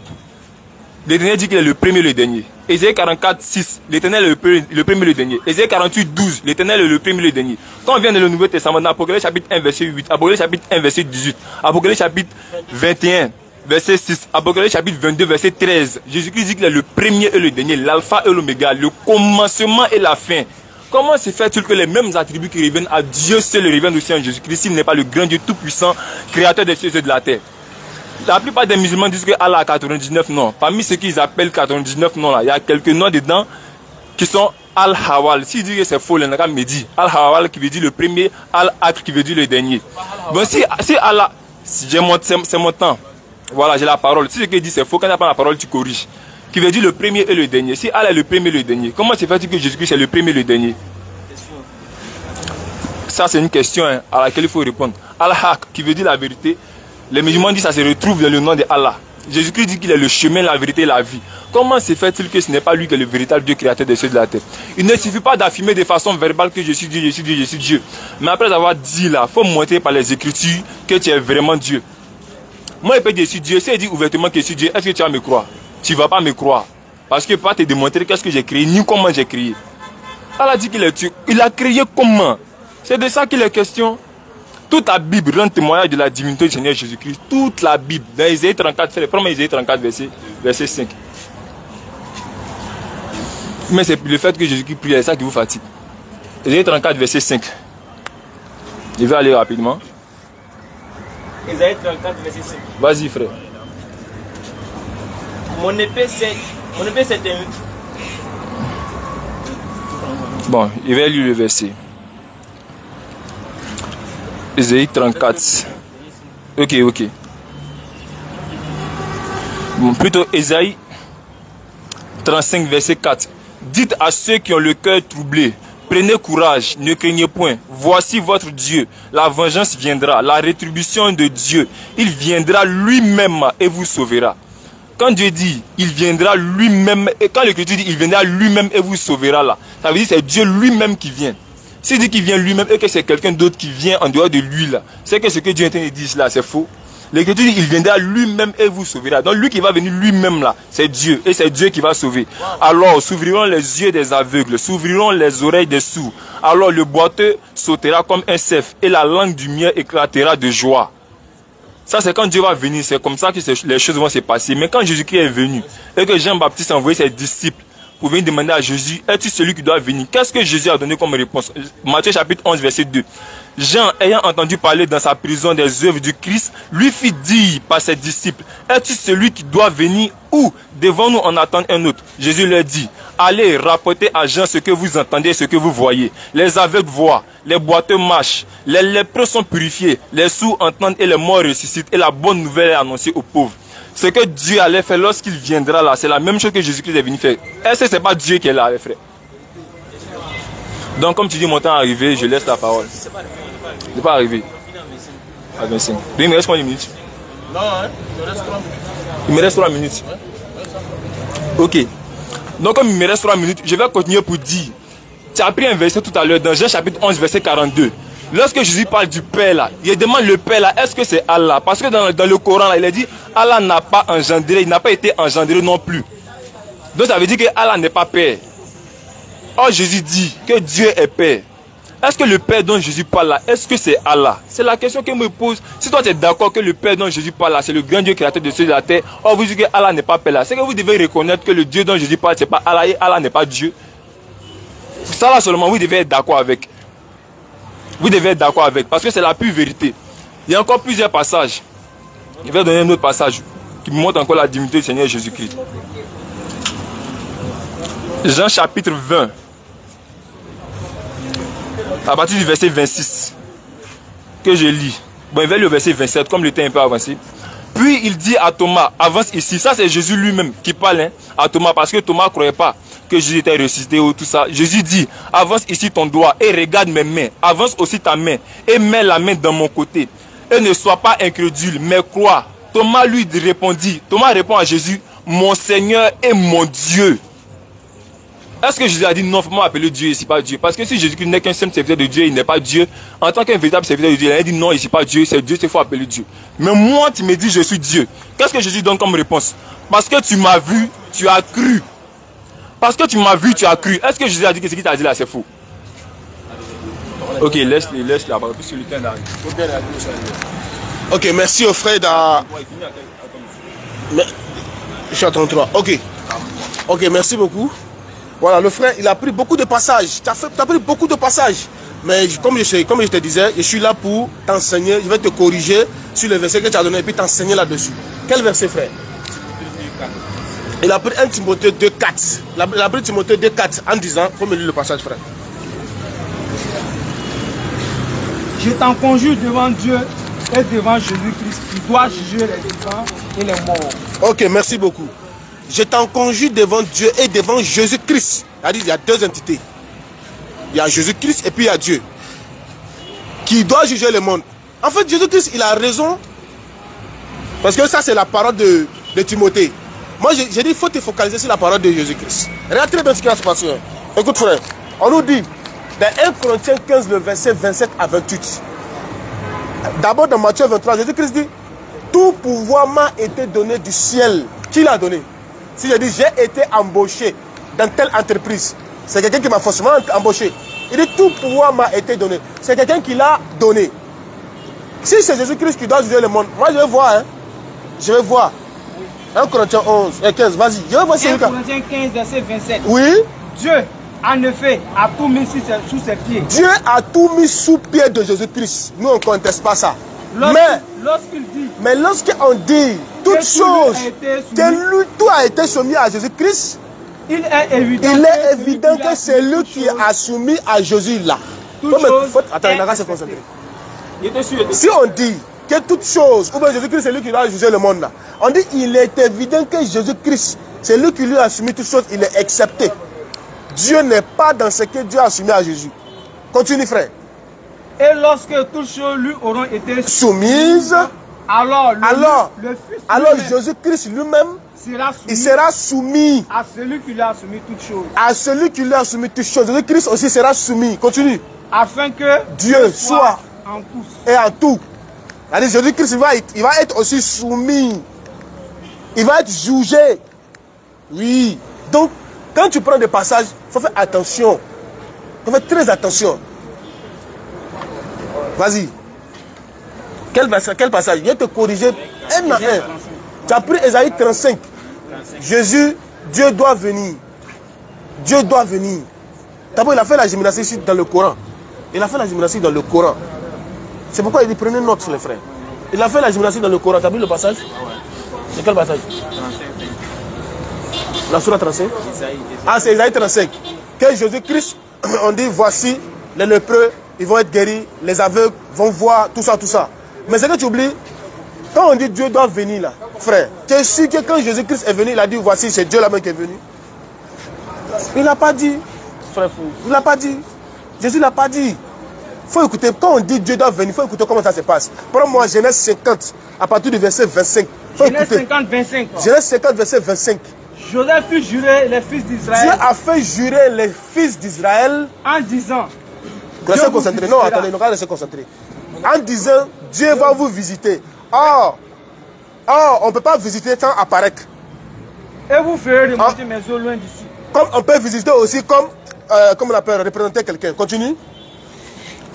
l'Éternel dit qu'il est le premier et le dernier. Ésaïe 44, 6, l'Éternel est le premier et le dernier. Ésaïe 48, 12, l'Éternel est le premier et le dernier. Quand on vient dans le Nouveau Testament, dans Apocalypse chapitre 1, verset 8, Apocalypse chapitre 1, verset 18, Apocalypse chapitre 21, verset 6, Apocalypse chapitre 22, verset 13, Jésus-Christ dit qu'il est le premier et le dernier, l'alpha et l'oméga, le commencement et la fin. Comment se fait-il que les mêmes attributs qui reviennent à Dieu seuls reviennent aussi en Jésus-Christ, s'il n'est pas le grand Dieu tout-puissant, créateur des cieux et de la terre? La plupart des musulmans disent que Allah a 99 noms. Parmi ceux qu'ils appellent 99 noms là, il y a quelques noms dedans qui sont Al-Hawal. S'ils disent que c'est faux, les Nakam me dit Al-Hawal qui veut dire le premier, Al-Akr qui veut dire le dernier. Bon, si Allah, c'est mon temps. Voilà, j'ai la parole. Si ce qu'il dit c'est faux, quand tu n'as pas la parole, tu corriges. Qui veut dire le premier et le dernier. Si Allah est le premier et le dernier, comment se fait-il que Jésus-Christ est le premier et le dernier? Ça, c'est une question à laquelle il faut répondre. Al-Haq qui veut dire la vérité. Les musulmans disent que ça se retrouve dans le nom de Allah. Jésus-Christ dit qu'il est le chemin, la vérité et la vie. Comment se fait-il que ce n'est pas lui qui est le véritable Dieu créateur des cieux et de la terre? Il ne suffit pas d'affirmer de façon verbale que je suis Dieu, je suis Dieu, je suis Dieu. Mais après avoir dit là, il faut montrer par les Écritures que tu es vraiment Dieu. Moi, il peut dire je suis Dieu. Si il dit ouvertement que je suis Dieu, est-ce que tu vas me croire? Tu ne vas pas me croire. Parce que pas te démontrer qu'est-ce que j'ai créé, ni comment j'ai créé. Allah dit qu'il est Dieu. Il a créé comment? C'est de ça qu'il est question. Toute la Bible rend témoignage de la divinité du Seigneur Jésus-Christ. Toute la Bible. Dans Isaïe 34, prends Isaïe 34, verset 5. Mais c'est le fait que Jésus-Christ prie, c'est ça qui vous fatigue. Isaïe 34, verset 5. Je vais aller rapidement. Isaïe 34, verset 5. Vas-y, frère. Mon épée, c'est un... Bon, je vais lire le verset. Ésaïe 34. Ok. Bon, plutôt Ésaïe 35, verset 4. Dites à ceux qui ont le cœur troublé, prenez courage, ne craignez point. Voici votre Dieu. La vengeance viendra, la rétribution de Dieu. Il viendra lui-même et vous sauvera. Quand Dieu dit, il viendra lui-même, et quand l'Écriture dit, il viendra lui-même et vous sauvera là, ça veut dire que c'est Dieu lui-même qui vient. S'il dit qu'il vient lui-même et que c'est quelqu'un d'autre qui vient en dehors de lui là, c'est que ce que Dieu est en train de dire là, c'est faux. L'Écriture dit, il viendra lui-même et vous sauvera. Donc lui qui va venir lui-même là, c'est Dieu. Et c'est Dieu qui va sauver. Alors s'ouvriront les yeux des aveugles, s'ouvriront les oreilles des sourds. Alors le boiteux sautera comme un cerf et la langue du mien éclatera de joie. Ça c'est quand Dieu va venir, c'est comme ça que les choses vont se passer. Mais quand Jésus-Christ est venu et que Jean-Baptiste a envoyé ses disciples pour venir demander à Jésus, es-tu celui qui doit venir? Qu'est-ce que Jésus a donné comme réponse? Matthieu chapitre 11 verset 2. Jean, ayant entendu parler dans sa prison des œuvres du Christ, lui fit dire par ses disciples, es-tu celui qui doit venir ou devons-nous en attendre un autre? Jésus leur dit, allez rapporter à Jean ce que vous entendez, ce que vous voyez. Les aveugles voient, les boiteux marchent, les lépreux sont purifiés, les sourds entendent et les morts ressuscitent et la bonne nouvelle est annoncée aux pauvres. Ce que Dieu allait faire lorsqu'il viendra là, c'est la même chose que Jésus-Christ est venu faire. Est-ce que ce n'est pas Dieu qui est là, les frères? Donc comme tu dis, mon temps est arrivé, je laisse la parole. Il n'est pas arrivé. À 25. Il me reste combien de minutes? Non, il me reste 3 minutes. Il me reste 3 minutes. Ok. Donc comme il me reste 3 minutes, je vais continuer pour dire. Tu as pris un verset tout à l'heure dans Jean chapitre 11, verset 42. Lorsque Jésus parle du Père là, il demande le Père là, est-ce que c'est Allah? Parce que dans le Coran là, il a dit, Allah n'a pas engendré, il n'a pas été engendré non plus. Donc ça veut dire que Allah n'est pas Père. Or Jésus dit que Dieu est Père. Est-ce que le Père dont Jésus parle là, est-ce que c'est Allah? C'est la question que me pose. Si toi tu es d'accord que le Père dont Jésus parle là, c'est le grand Dieu créateur de ceux de la terre, or vous dites que Allah n'est pas Père là, c'est que vous devez reconnaître que le Dieu dont Jésus parle, c'est pas Allah et Allah n'est pas Dieu. Ça là seulement, vous devez être d'accord avec. Vous devez être d'accord avec, parce que c'est la pure vérité. Il y a encore plusieurs passages. Je vais donner un autre passage qui montre encore la divinité du Seigneur Jésus-Christ. Jean chapitre 20, à partir du verset 26, que je lis. Bon, il va lire le verset 27, comme le temps est un peu avancé. Puis il dit à Thomas, avance ici. Ça, c'est Jésus lui-même qui parle à Thomas, parce que Thomas ne croyait pas que Jésus était ressuscité ou tout ça. Jésus dit, avance ici ton doigt et regarde mes mains. Avance aussi ta main et mets la main dans mon côté. Et ne sois pas incrédule, mais crois. Thomas lui répondit, Thomas répond à Jésus, mon Seigneur et mon Dieu. Est-ce que Jésus a dit non, il faut m'appeler Dieu ici, pas Dieu? Parce que si Jésus n'est qu'un simple serviteur de Dieu, il n'est pas Dieu. En tant qu'un véritable serviteur de Dieu, il a dit non, ici pas Dieu, c'est Dieu, il faut appeler Dieu. Mais moi, tu me dis je suis Dieu. Qu'est-ce que Jésus donne comme réponse? Parce que tu m'as vu, tu as cru. Parce que tu m'as vu, tu as cru. Est-ce que Jésus a dit que ce qu'il t'a dit là, c'est faux? Ok, laisse là, parce que le temps arrive. Ok, merci au frère Mais, je suis à 33. Ok. Ok, merci beaucoup. Voilà, le frère, il a pris beaucoup de passages. Tu as pris beaucoup de passages. Mais comme je te disais, je suis là pour t'enseigner. Je vais te corriger sur le verset que tu as donné et puis t'enseigner là-dessus. Quel verset, frère? Il a pris 1 Timothée 2,4. Il a pris Timothée 2,4 en disant, il faut me lire le passage, frère. Je t'en conjure devant Dieu et devant Jésus-Christ qui doit juger les vivants et les morts. Ok, merci beaucoup. Je t'en conjure devant Dieu et devant Jésus-Christ. C'est-à-dire il y a deux entités. Il y a Jésus-Christ et puis il y a Dieu. Qui doit juger le monde. En fait, Jésus-Christ, il a raison. Parce que ça, c'est la parole de Timothée. Moi, j'ai dit, il faut te focaliser sur la parole de Jésus-Christ. Regarde très bien ce qui va se passer. Écoute, frère. On nous dit, dans 1 Corinthiens 15, le verset 27 à 28. D'abord, dans Matthieu 23, Jésus-Christ dit, tout pouvoir m'a été donné du ciel. Qui l'a donné? Si je dis, j'ai été embauché dans telle entreprise, c'est quelqu'un qui m'a forcément embauché. Il dit, tout pouvoir m'a été donné. C'est quelqu'un qui l'a donné. Si c'est Jésus-Christ qui doit juger le monde, moi je vais voir. Hein. Je vais voir. 1 Corinthiens 11 et 15, vas-y. Je vais voir 1 Corinthiens 15, verset 27. Oui. Dieu, en effet, a tout mis sous ses pieds. Dieu a tout mis sous pied de Jésus-Christ. Nous, on ne conteste pas ça. Mais lorsqu'on dit toute chose, que lui, tout a été soumis à Jésus-Christ, il est évident que c'est lui qui a soumis à Jésus là. Attends, il n'a qu'à se concentrer. Si on dit que toute chose, ou bien Jésus-Christ c'est lui qui doit juger le monde là, on dit il est évident que Jésus-Christ, c'est lui qui lui a soumis toutes choses, il est accepté. Dieu n'est pas dans ce que Dieu a soumis à Jésus. Continue, frère. Et lorsque toutes choses lui auront été soumises, alors Jésus-Christ lui-même il sera soumis à celui qui lui a soumis toutes choses. À celui qui lui a soumis toutes choses. Jésus-Christ aussi sera soumis. Continue. Afin que Dieu soit en tous et en tout. Jésus-Christ il va être aussi soumis. Il va être jugé. Oui. Donc, quand tu prends des passages, il faut faire attention. Il faut faire très attention. Vas-y. Quel passage? Je vais te corriger un à un. Tu as pris Ésaïe 35. Jésus, Dieu doit venir. Dieu doit venir. D'abord, il a fait la gymnastique dans le Coran. Il a fait la gymnastique dans le Coran. C'est pourquoi il dit prenez note, les frères. Il a fait la gymnastique dans le Coran. Tu as vu le passage? C'est quel passage? La sourate 35. Ah, c'est Ésaïe 35. Que Jésus-Christ, on dit voici les lépreux, ils vont être guéris, les aveugles vont voir, tout ça, tout ça. Mais c'est que tu oublies, quand on dit Dieu doit venir là, frère, tu es sûr que quand Jésus-Christ est venu, il a dit voici, c'est Dieu là-même qui est venu. Il n'a pas dit, frère fou, il n'a pas dit. Jésus n'a pas dit. Il faut écouter, quand on dit Dieu doit venir, il faut écouter comment ça se passe. Prends-moi Genèse 50, à partir du verset 25. Genèse 50, 25. Genèse 50, verset 25. Joseph fit jurer les fils d'Israël. Dieu a fait jurer les fils d'Israël en disant. Restez concentrés. Non, attendez, on va rester concentrés. En disant, Dieu va vous visiter. Or, on ne peut pas visiter sans apparaître. Et vous ferez remonter mes eaux loin d'ici. Comme on peut visiter aussi comme on appelle représenter quelqu'un. Continue.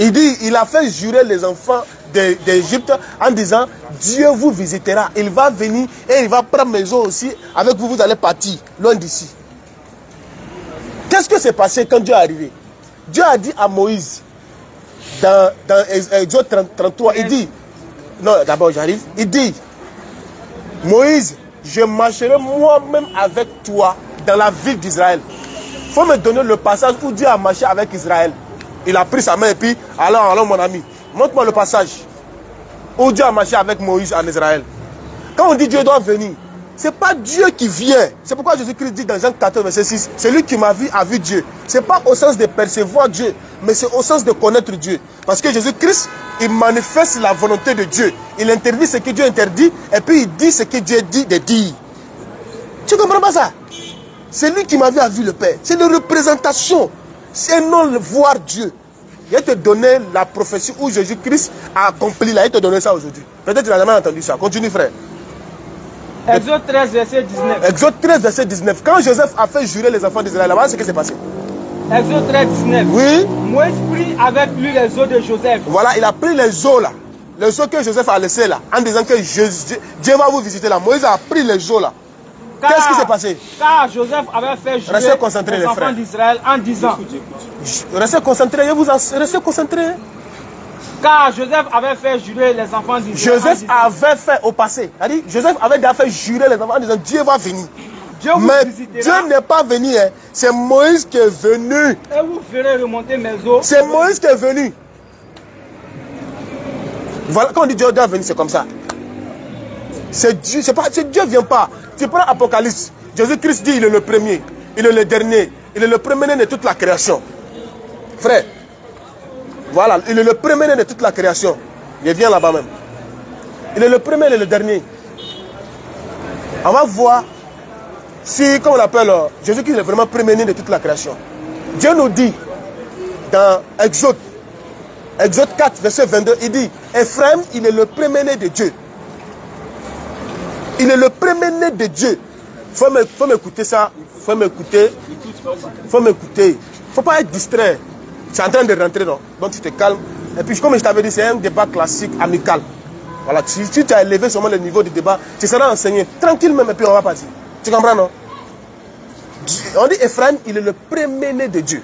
Il dit, il a fait jurer les enfants d'Égypte en disant, Dieu vous visitera. Il va venir et il va prendre mes eaux aussi. Avec vous, vous allez partir loin d'ici. Qu'est-ce que s'est passé quand Dieu est arrivé? Dieu a dit à Moïse, dans Exode 33, il dit, non, d'abord j'arrive, il dit, Moïse, je marcherai moi-même avec toi dans la ville d'Israël. Il faut me donner le passage où Dieu a marché avec Israël. Il a pris sa main et puis, alors mon ami, montre-moi le passage où Dieu a marché avec Moïse en Israël. Quand on dit Dieu doit venir, ce n'est pas Dieu qui vient. C'est pourquoi Jésus-Christ dit dans Jean 14, verset 6, celui qui m'a vu a vu Dieu. Ce n'est pas au sens de percevoir Dieu, mais c'est au sens de connaître Dieu. Parce que Jésus-Christ, il manifeste la volonté de Dieu. Il interdit ce que Dieu interdit, et puis il dit ce que Dieu dit de dire. Tu ne comprends pas ça? C'est lui qui m'a vu a vu le Père. C'est une représentation. C'est non voir Dieu. Il va te donner la prophétie où Jésus-Christ a accompli là. Il te donner ça aujourd'hui. Peut-être que tu n'as jamais entendu ça. Continue, frère. Exode 13, verset 19. Exode 13, verset 19. Quand Joseph a fait jurer les enfants d'Israël, là-bas, c'est ce qui s'est passé. Exode 13, 19. Oui. Moïse prit avec lui les os de Joseph. Voilà, il a pris les os là. Les os que Joseph a laissés là. En disant que Dieu va vous visiter là. Moïse a pris les os là. Qu'est-ce qui s'est passé? Car Joseph avait fait jurer les enfants d'Israël en disant. Restez concentrés, restez concentrés. Car Joseph avait fait jurer les enfants d'Israël. Joseph avait fait au passé. Joseph avait déjà fait jurer les enfants en disant Dieu va venir. Mais Dieu n'est pas venu. Hein. C'est Moïse qui est venu. Et vous ferez remonter mes os. C'est Moïse qui est venu. Voilà, quand on dit Dieu doit venir, c'est comme ça. C'est Dieu, Dieu ne vient pas. Tu prends Apocalypse. Jésus-Christ dit il est le premier, il est le dernier, il est le premier de toute la création. Frère, voilà, il est le premier de toute la création. Il vient là-bas même. Il est le premier et le dernier. On va voir si, comme on l'appelle, Jésus-Christ est vraiment premier de toute la création. Dieu nous dit dans Exode 4, verset 22, il dit, Ephraim, il est le premier-né de Dieu. Il est le premier-né de Dieu. Faut m'écouter ça. Faut m'écouter. Faut m'écouter. Faut pas être distrait. C'est en train de rentrer, non? Donc tu te calmes. Et puis, comme je t'avais dit, c'est un débat classique, amical. Voilà. Si tu as élevé seulement le niveau du débat, tu seras enseigné tranquille même et puis on va partir. Tu comprends, non? On dit Ephraim, il est le premier-né de Dieu.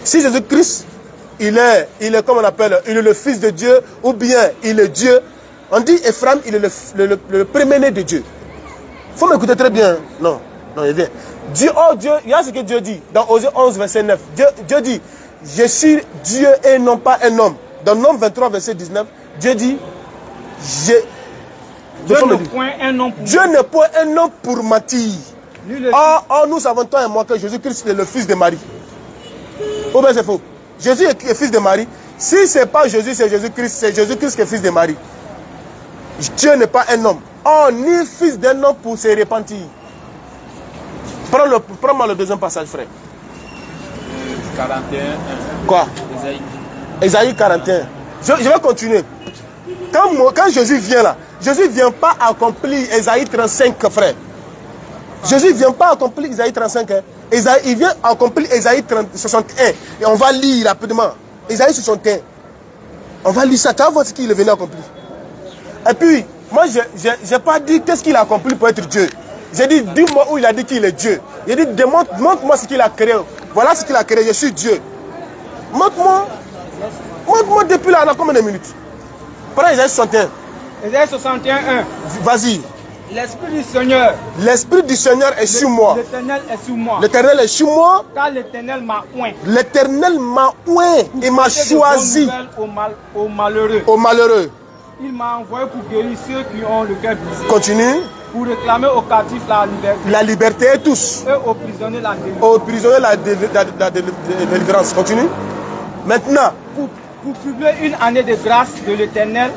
Si Jésus-Christ, il est comme on appelle, il est le fils de Dieu, ou bien il est Dieu, on dit Ephraim, il est le premier-né de Dieu. Il faut m'écouter très bien. Non, il vient. Dieu, oh Dieu, il y a ce que Dieu dit dans Osée 11, verset 9. Dieu dit, je suis Dieu et non pas un homme. Dans Nom 23, verset 19, Dieu dit, Dieu n'est point un homme pour mentir. Or, nous savons toi et moi que Jésus-Christ est le fils de Marie. Ou bien c'est faux. Jésus est fils de Marie. Si ce n'est pas Jésus, c'est Jésus-Christ qui est fils de Marie. Dieu n'est pas un homme. Oh, ni fils d'un homme pour se repentir. Prends-moi le deuxième passage, frère. 41. Quoi? Ésaïe 41. Je vais continuer. Quand Jésus vient là, Jésus ne vient pas accomplir Ésaïe 35, frère. Jésus ne vient pas accomplir Ésaïe 35. Hein. Il vient accomplir Ésaïe 61. Et on va lire rapidement. Ésaïe 61. On va lire ça. Tu vas voir ce qu'il est venu accomplir. Et puis, moi, je n'ai pas dit qu'est-ce qu'il a accompli pour être Dieu. J'ai dit, dis-moi où il a dit qu'il est Dieu. J'ai dit, montre-moi ce qu'il a créé. Voilà ce qu'il a créé, je suis Dieu. Montre-moi depuis là, on a combien de minutes? Prends Ésaïe 61. Ésaïe 61, 1. Vas-y. L'Esprit du Seigneur. L'Esprit du Seigneur est sur moi. L'Éternel est sur moi. L'Éternel est sur moi. Car l'Éternel m'a oint. L'Éternel m'a oint et m'a choisi. Aux malheureux. Aux malheureux. Il m'a envoyé pour guérir ceux qui ont le cœur brisé. Continue. Pour réclamer aux captifs la liberté. La liberté est tous. Et aux prisonniers la délivrance. Aux prisonniers la délivrance. Continue. Maintenant. Pour publier une année de grâce de l'Éternel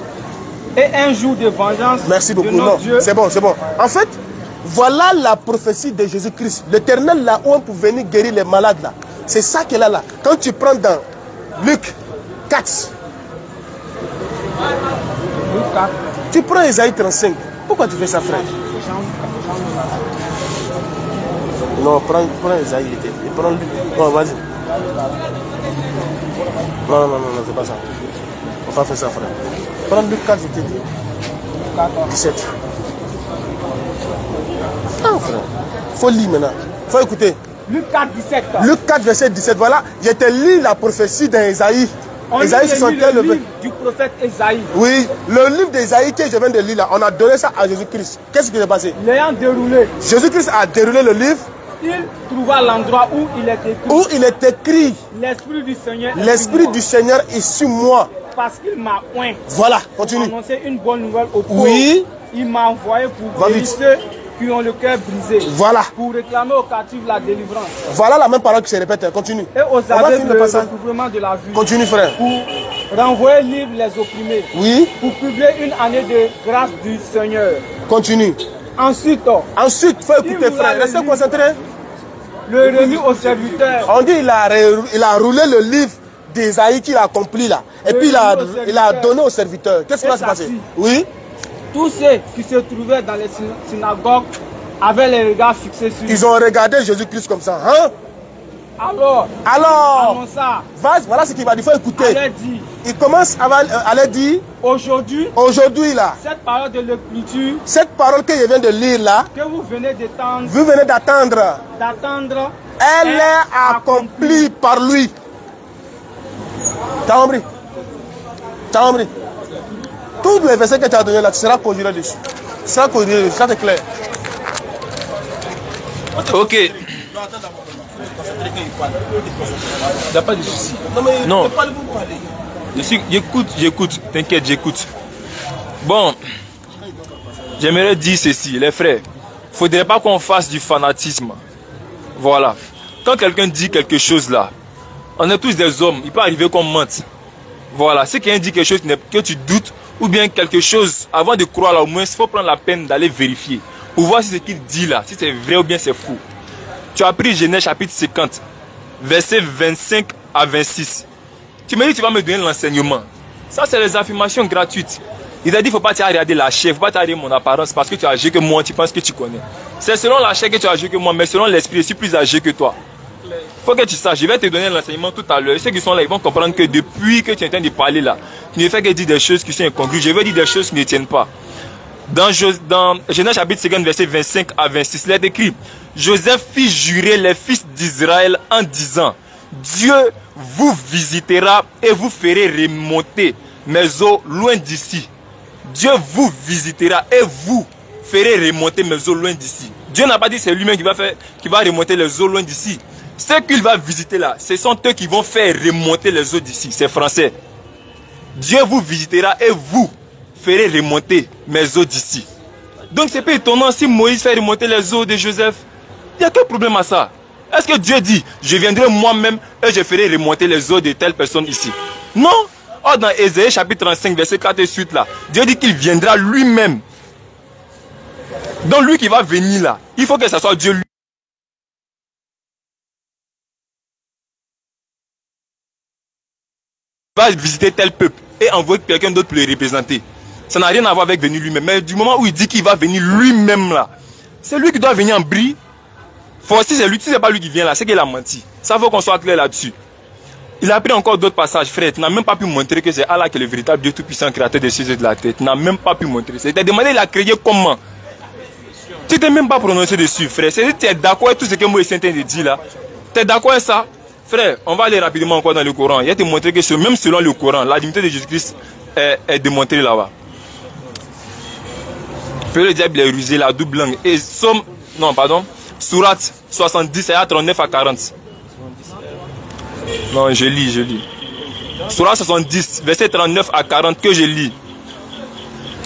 et un jour de vengeance. Merci beaucoup. De notre Dieu. C'est bon, c'est bon. En fait, voilà la prophétie de Jésus-Christ. L'Éternel là où on peut venir guérir les malades là. C'est ça qu'elle a là. Quand tu prends dans Luc 4. Tu prends Ésaïe 35. Pourquoi tu fais ça, frère? Non, prends Ésaïe. Prends Luc. Non, vas-y. Non, c'est pas ça. On va pas faire ça, frère. Prends Luc 4, je t'ai dit. 17. Ah, frère. Faut lire maintenant. Faut écouter. Luc 4, 17. Luc 4, verset 17. Voilà. Je te lis la prophétie d'Ésaïe Ésaïe 61, le livre du prophète Ésaïe. Oui, le livre d'Ésaïe que je viens de lire là, on a donné ça à Jésus-Christ. Qu'est-ce qui s'est passé? L'ayant déroulé. Jésus-Christ a déroulé le livre. Il trouva l'endroit où il est écrit. Où il est écrit. L'Esprit du Seigneur. L'Esprit du Seigneur est sur moi. Parce qu'il m'a oint. Voilà, continue. Pour annoncer une bonne nouvelle aux pauvres. Oui. Il m'a envoyé pour guérir ceux qui ont le cœur brisé. Voilà. Pour réclamer aux captifs la délivrance. Voilà la même parole qui se répète. Continue. Et aux aveugles le recouvrement de la vue. Continue, frère. Pour renvoyer libre les opprimés. Oui. Pour publier une année de grâce du Seigneur. Continue. Ensuite, il faut écouter, frère. Restez concentrés. Le remis au serviteur. On dit il a roulé le livre d'Ésaïe qu'il a accompli là. Et puis il a donné au serviteur. Qu'est-ce qui va se passer? Oui. Tous ceux qui se trouvaient dans les synagogues avaient les regards fixés sur lui. Ils ont regardé Jésus-Christ comme ça. Hein? Alors, annonça. Voilà ce qu'il va dire. Il faut écouter. Dit, il commence à leur dire. Aujourd'hui là. Cette parole de l'écriture. Cette parole que je viens de lire là. Que vous venez d'attendre. Vous venez d'attendre. Elle est accomplie par lui. T'as compris? T'as compris? Tous les versets que tu as donnés là, tu seras conjuré dessus. Tu seras conjuré dessus, ça c'est clair. Ok. Il n'y a pas de souci. Non. J'écoute, t'inquiète, j'écoute. Bon, j'aimerais dire ceci, les frères. Il ne faudrait pas qu'on fasse du fanatisme. Voilà. Quand quelqu'un dit quelque chose là, on est tous des hommes, il peut arriver qu'on mente. Voilà. Si quelqu'un dit quelque chose que tu doutes, ou bien quelque chose, avant de croire là, au moins, il faut prendre la peine d'aller vérifier. Pour voir si ce qu'il dit là, si c'est vrai ou bien c'est faux. Tu as pris Genèse chapitre 50, versets 25 à 26. Tu me dis que tu vas me donner l'enseignement. Ça, c'est les affirmations gratuites. Il a dit, il ne faut pas te regarder la chair, il ne faut pas te regarder mon apparence parce que tu es âgé que moi, tu penses que tu connais. C'est selon la chair que tu es âgé que moi, mais selon l'esprit, je suis plus âgé que toi. Il faut que tu saches, je vais te donner l'enseignement tout à l'heure. Ceux qui sont là, ils vont comprendre que depuis que tu es en train de parler là, tu ne fais que dire des choses qui sont incongrues. Je vais dire des choses qui ne tiennent pas. Dans Genèse chapitre 50, verset 25 à 26, il est écrit, Joseph fit jurer les fils d'Israël en disant, Dieu vous visitera et vous ferez remonter mes eaux loin d'ici. Dieu vous visitera et vous ferez remonter mes eaux loin d'ici. Dieu n'a pas dit c'est lui-même qui va remonter les eaux loin d'ici. Ceux qu'il va visiter là, ce sont eux qui vont faire remonter les eaux d'ici. C'est français. Dieu vous visitera et vous ferez remonter mes eaux d'ici. Donc c'est pas étonnant si Moïse fait remonter les eaux de Joseph. Il y a quel problème à ça? Est-ce que Dieu dit, je viendrai moi-même et je ferai remonter les eaux de telle personne ici? Non. Or dans Ésaïe chapitre 35 verset 4 et suite là, Dieu dit qu'il viendra lui-même. Donc lui qui va venir là, il faut que ce soit Dieu lui. Va visiter tel peuple et envoyer quelqu'un d'autre pour le représenter. Ça n'a rien à voir avec venir lui-même. Mais du moment où il dit qu'il va venir lui-même là, c'est lui qui doit venir en bris. Si c'est lui, si c'est pas lui qui vient là, c'est qu'il a menti. Ça faut qu'on soit clair là-dessus. Il a pris encore d'autres passages, frère. Tu n'as même pas pu montrer que c'est Allah qui est le véritable Dieu tout-puissant, créateur des cieux et de la terre. Tu n'as même pas pu montrer. Il t'a demandé, il a créé comment? Tu t'es même pas prononcé dessus, frère. C'est-à-dire que tu es d'accord avec tout ce que Moïse est en train de dire là. Tu es d'accord avec ça? Frère, on va aller rapidement encore dans le Coran. Il va te montrer que même selon le Coran, la divinité de Jésus-Christ est démontrée là-bas. Peu le diable est rusé, la double langue. Et Surat 70, ayat 39 à 40. Non, je lis. Surat 70, verset 39 à 40 que je lis.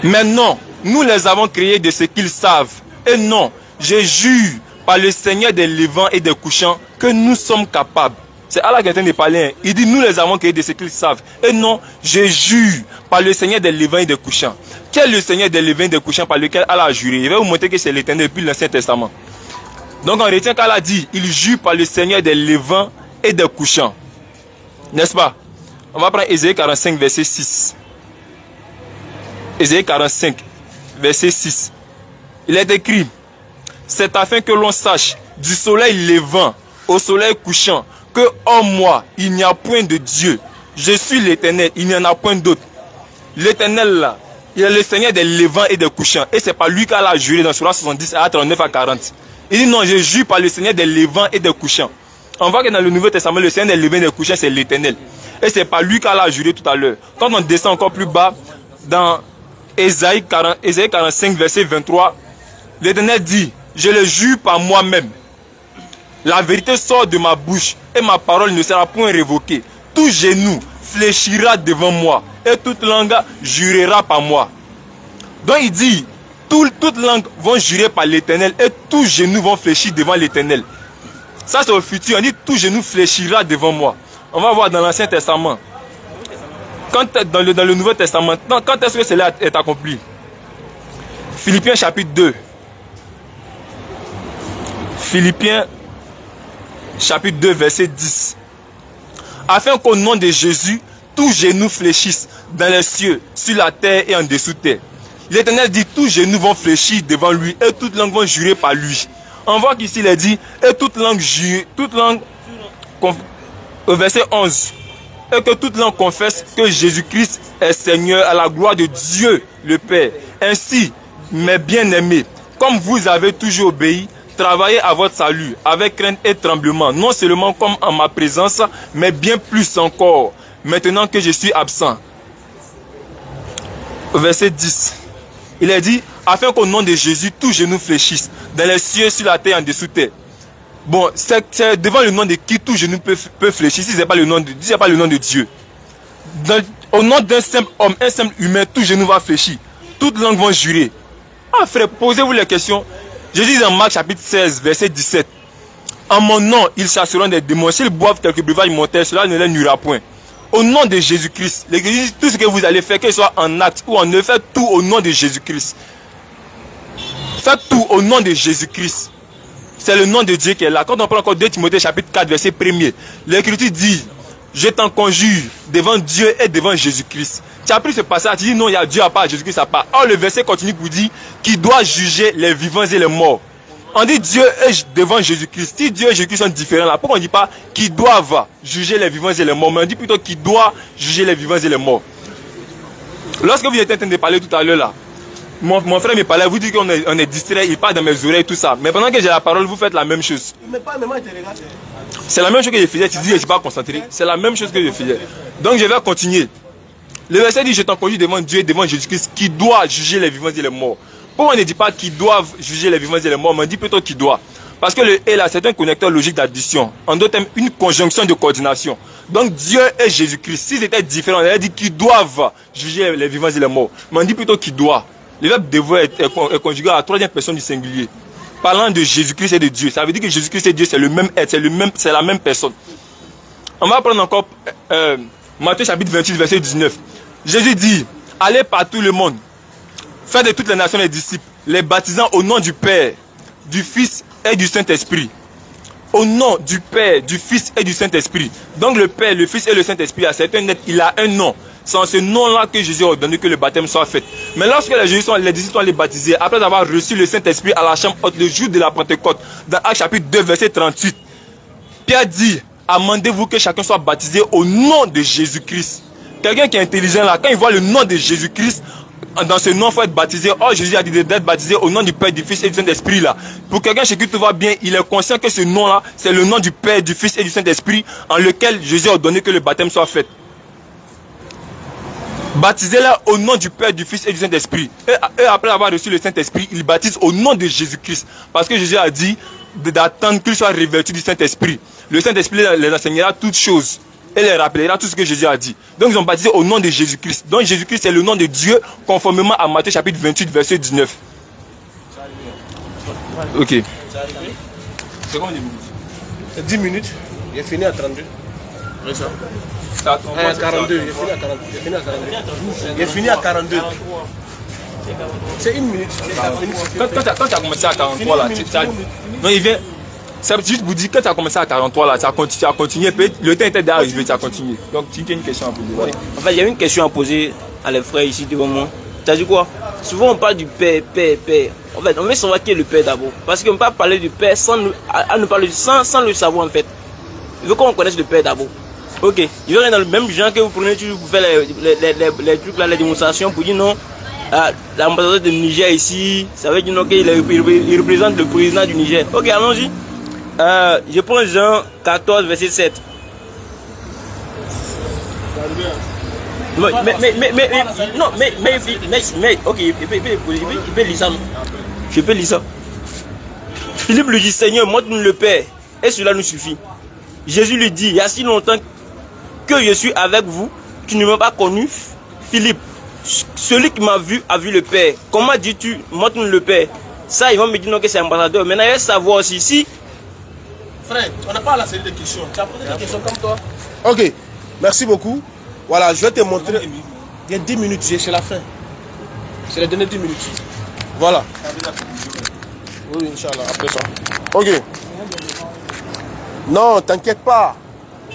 Mais non, nous les avons créés de ce qu'ils savent. Et non, je jure par le Seigneur des levants et des couchants que nous sommes capables. C'est Allah qui est en train de parler. Il dit, nous les avons créés de ce qu'ils savent. Et non, je jure par le Seigneur des levants et des couchants. Quel est le Seigneur des levants et des couchants par lequel Allah a juré? Je vais vous montrer que c'est l'Éternel depuis l'Ancien Testament. Donc on retient qu'Allah dit, il jure par le Seigneur des levants et des couchants. N'est-ce pas? On va prendre Ésaïe 45, verset 6. Ésaïe 45, verset 6. Il est écrit, c'est afin que l'on sache du soleil levant au soleil couchant que en moi, il n'y a point de Dieu. Je suis l'Éternel, il n'y en a point d'autre. L'Éternel là, il est le Seigneur des levants et des couchants. Et c'est pas lui qu'Allah a juré dans Surah 70, à 39 à 40. Il dit non, je jure par le Seigneur des levants et des couchants. On voit que dans le Nouveau Testament, le Seigneur des levants et des couchants, c'est l'Éternel. Et c'est pas lui qu'Allah a juré tout à l'heure. Quand on descend encore plus bas, dans Ésaïe 45, verset 23, l'Éternel dit, je le jure par moi-même. La vérité sort de ma bouche et ma parole ne sera point révoquée. Tout genou fléchira devant moi et toute langue jurera par moi. Donc il dit, toute langue vont jurer par l'Éternel et tout genou vont fléchir devant l'Éternel. Ça c'est au futur, on dit tout genou fléchira devant moi. On va voir dans l'Ancien Testament. Dans le Nouveau Testament, quand est-ce que cela est accompli? Philippiens chapitre 2. Philippiens chapitre 2 verset 10. Afin qu'au nom de Jésus, tout genou fléchisse dans les cieux, sur la terre et en dessous terre. L'Éternel dit, tous genoux vont fléchir devant lui et toute langue vont jurer par lui. On voit qu'ici il est dit, et toute langue au verset 11, et que toute langue confesse que Jésus-Christ est Seigneur à la gloire de Dieu le Père. Ainsi, mes bien-aimés, comme vous avez toujours obéi, travaillez à votre salut avec crainte et tremblement, non seulement comme en ma présence, mais bien plus encore, maintenant que je suis absent. Verset 10, il est dit, afin qu'au nom de Jésus, tous genoux fléchissent, dans les cieux, sur la terre, en dessous terre. Bon, c'est devant le nom de qui tout genou peut fléchir, si ce n'est pas le nom de Dieu. Au nom d'un simple homme, un simple humain, tout genou va fléchir. Toutes langues vont jurer. Ah frère, posez-vous les questions. Jésus dit dans Marc chapitre 16, verset 17. En mon nom, ils chasseront des démons. S'ils boivent quelques breuvages mortels, cela ne les nuira point. Au nom de Jésus-Christ, l'Église, tout ce que vous allez faire, que ce soit en acte ou en œuvre, faites tout au nom de Jésus-Christ. Faites tout au nom de Jésus-Christ. C'est le nom de Dieu qui est là. Quand on prend encore 2 Timothée chapitre 4, verset 1er, l'Écriture dit, je t'en conjure devant Dieu et devant Jésus-Christ. Tu as pris ce passage, tu dis non, il y a Dieu à part, Jésus-Christ à part. Or le verset continue pour dire qu'il doit juger les vivants et les morts. On dit Dieu est devant Jésus-Christ. Si Dieu et Jésus-Christ sont différents là, pourquoi on ne dit pas qu'ils doivent juger les vivants et les morts, mais on dit plutôt qu'ils doivent juger les vivants et les morts. Lorsque vous étiez en train de parler tout à l'heure là, mon frère me parlait, vous dites qu'on est distrait, il parle dans mes oreilles, tout ça. Mais pendant que j'ai la parole, vous faites la même chose. C'est la même chose que je faisais, tu dis que je ne suis pas concentré. C'est la même chose que je faisais. Donc je vais continuer. Le verset dit, je t'en conjure devant Dieu et devant Jésus-Christ, qui doit juger les vivants et les morts. Pourquoi on ne dit pas qu'ils doivent juger les vivants et les morts, mais on dit plutôt qu'ils doivent. Parce que le « et » là, c'est un connecteur logique d'addition. En d'autres termes, une conjonction de coordination. Donc Dieu et Jésus-Christ, s'ils étaient différents, on aurait dit qu'ils doivent juger les vivants et les morts. Mais on dit plutôt qu'ils doivent. Le verbe devoir est conjugué à la troisième personne du singulier. Parlant de Jésus-Christ et de Dieu. Ça veut dire que Jésus-Christ et Dieu, c'est le même être, c'est la même personne. On va prendre encore Matthieu chapitre 28, verset 19. Jésus dit, allez par tout le monde, faites de toutes les nations les disciples, les baptisant au nom du Père, du Fils et du Saint-Esprit. Au nom du Père, du Fils et du Saint-Esprit. Donc le Père, le Fils et le Saint-Esprit, c'est un être, il a un nom. C'est en ce nom-là que Jésus a ordonné que le baptême soit fait. Mais lorsque les disciples sont allés baptiser, après avoir reçu le Saint-Esprit à la chambre haute le jour de la Pentecôte, dans Actes chapitre 2, verset 38, Pierre dit, amendez-vous que chacun soit baptisé au nom de Jésus-Christ. Quelqu'un qui est intelligent là, quand il voit le nom de Jésus-Christ, dans ce nom, il faut être baptisé. Oh, Jésus a dit d'être baptisé au nom du Père, du Fils et du Saint-Esprit là. Pour quelqu'un chez qui tout va bien, il est conscient que ce nom-là, c'est le nom du Père, du Fils et du Saint-Esprit, en lequel Jésus a ordonné que le baptême soit fait. Baptisez-la au nom du Père, du Fils et du Saint-Esprit. Et après avoir reçu le Saint-Esprit, il baptise au nom de Jésus-Christ. Parce que Jésus a dit d'attendre qu'il soit revêtu du Saint-Esprit. Le Saint-Esprit les enseignera toutes choses. Et les rappellera tout ce que Jésus a dit. Donc ils ont baptisé au nom de Jésus-Christ. Donc Jésus-Christ c'est le nom de Dieu, conformément à Matthieu chapitre 28, verset 19. Ok. C'est combien de minutes? C'est 10 minutes. Il est fini à 32. Oui, ça. 42, il est fini à 42. C'est une minute. Quand tu as commencé à 43 là, non, il vient. C'est juste vous dire, quand tu as commencé à 43 là, tu as continué, le temps était déjà arrivé, tu as continué. Donc tu as une question à poser. Ouais. En fait, il y a une question à poser à les frères ici devant moi. Tu as dit quoi? Souvent on parle du Père. En fait, on veut savoir qui est le Père d'abord. Parce qu'on ne peut pas parler du Père sans le savoir en fait. Il veut qu'on connaisse le Père d'abord. Ok, je vais dans le même genre que vous prenez toujours pour faire les trucs là, les démonstrations pour dire non, l'ambassadeur de Niger ici, ça veut dire non qu'il représente le président du Niger. Ok, allons-y. Je prends Jean 14, verset 7. Ok, il peut lire ça. Je peux lire ça. Philippe lui dit, Seigneur, montre-nous le Père, et cela nous suffit. Jésus lui dit, il y a si longtemps que je suis avec vous, tu ne m'as pas connu, Philippe. Celui qui m'a vu a vu le Père. Comment dis-tu, montre-nous le Père? Ça, ils vont me dire non, que c'est ambassadeur. Maintenant, il va savoir aussi si... Frère, on n'a pas la série de questions. Tu as posé des questions comme toi. Ok, merci beaucoup. Voilà, je vais te montrer. Il y a 10 minutes, c'est la fin. C'est les dernières 10 minutes. Voilà. Oui, Inch'Allah, après ça. Ok. Non, t'inquiète pas.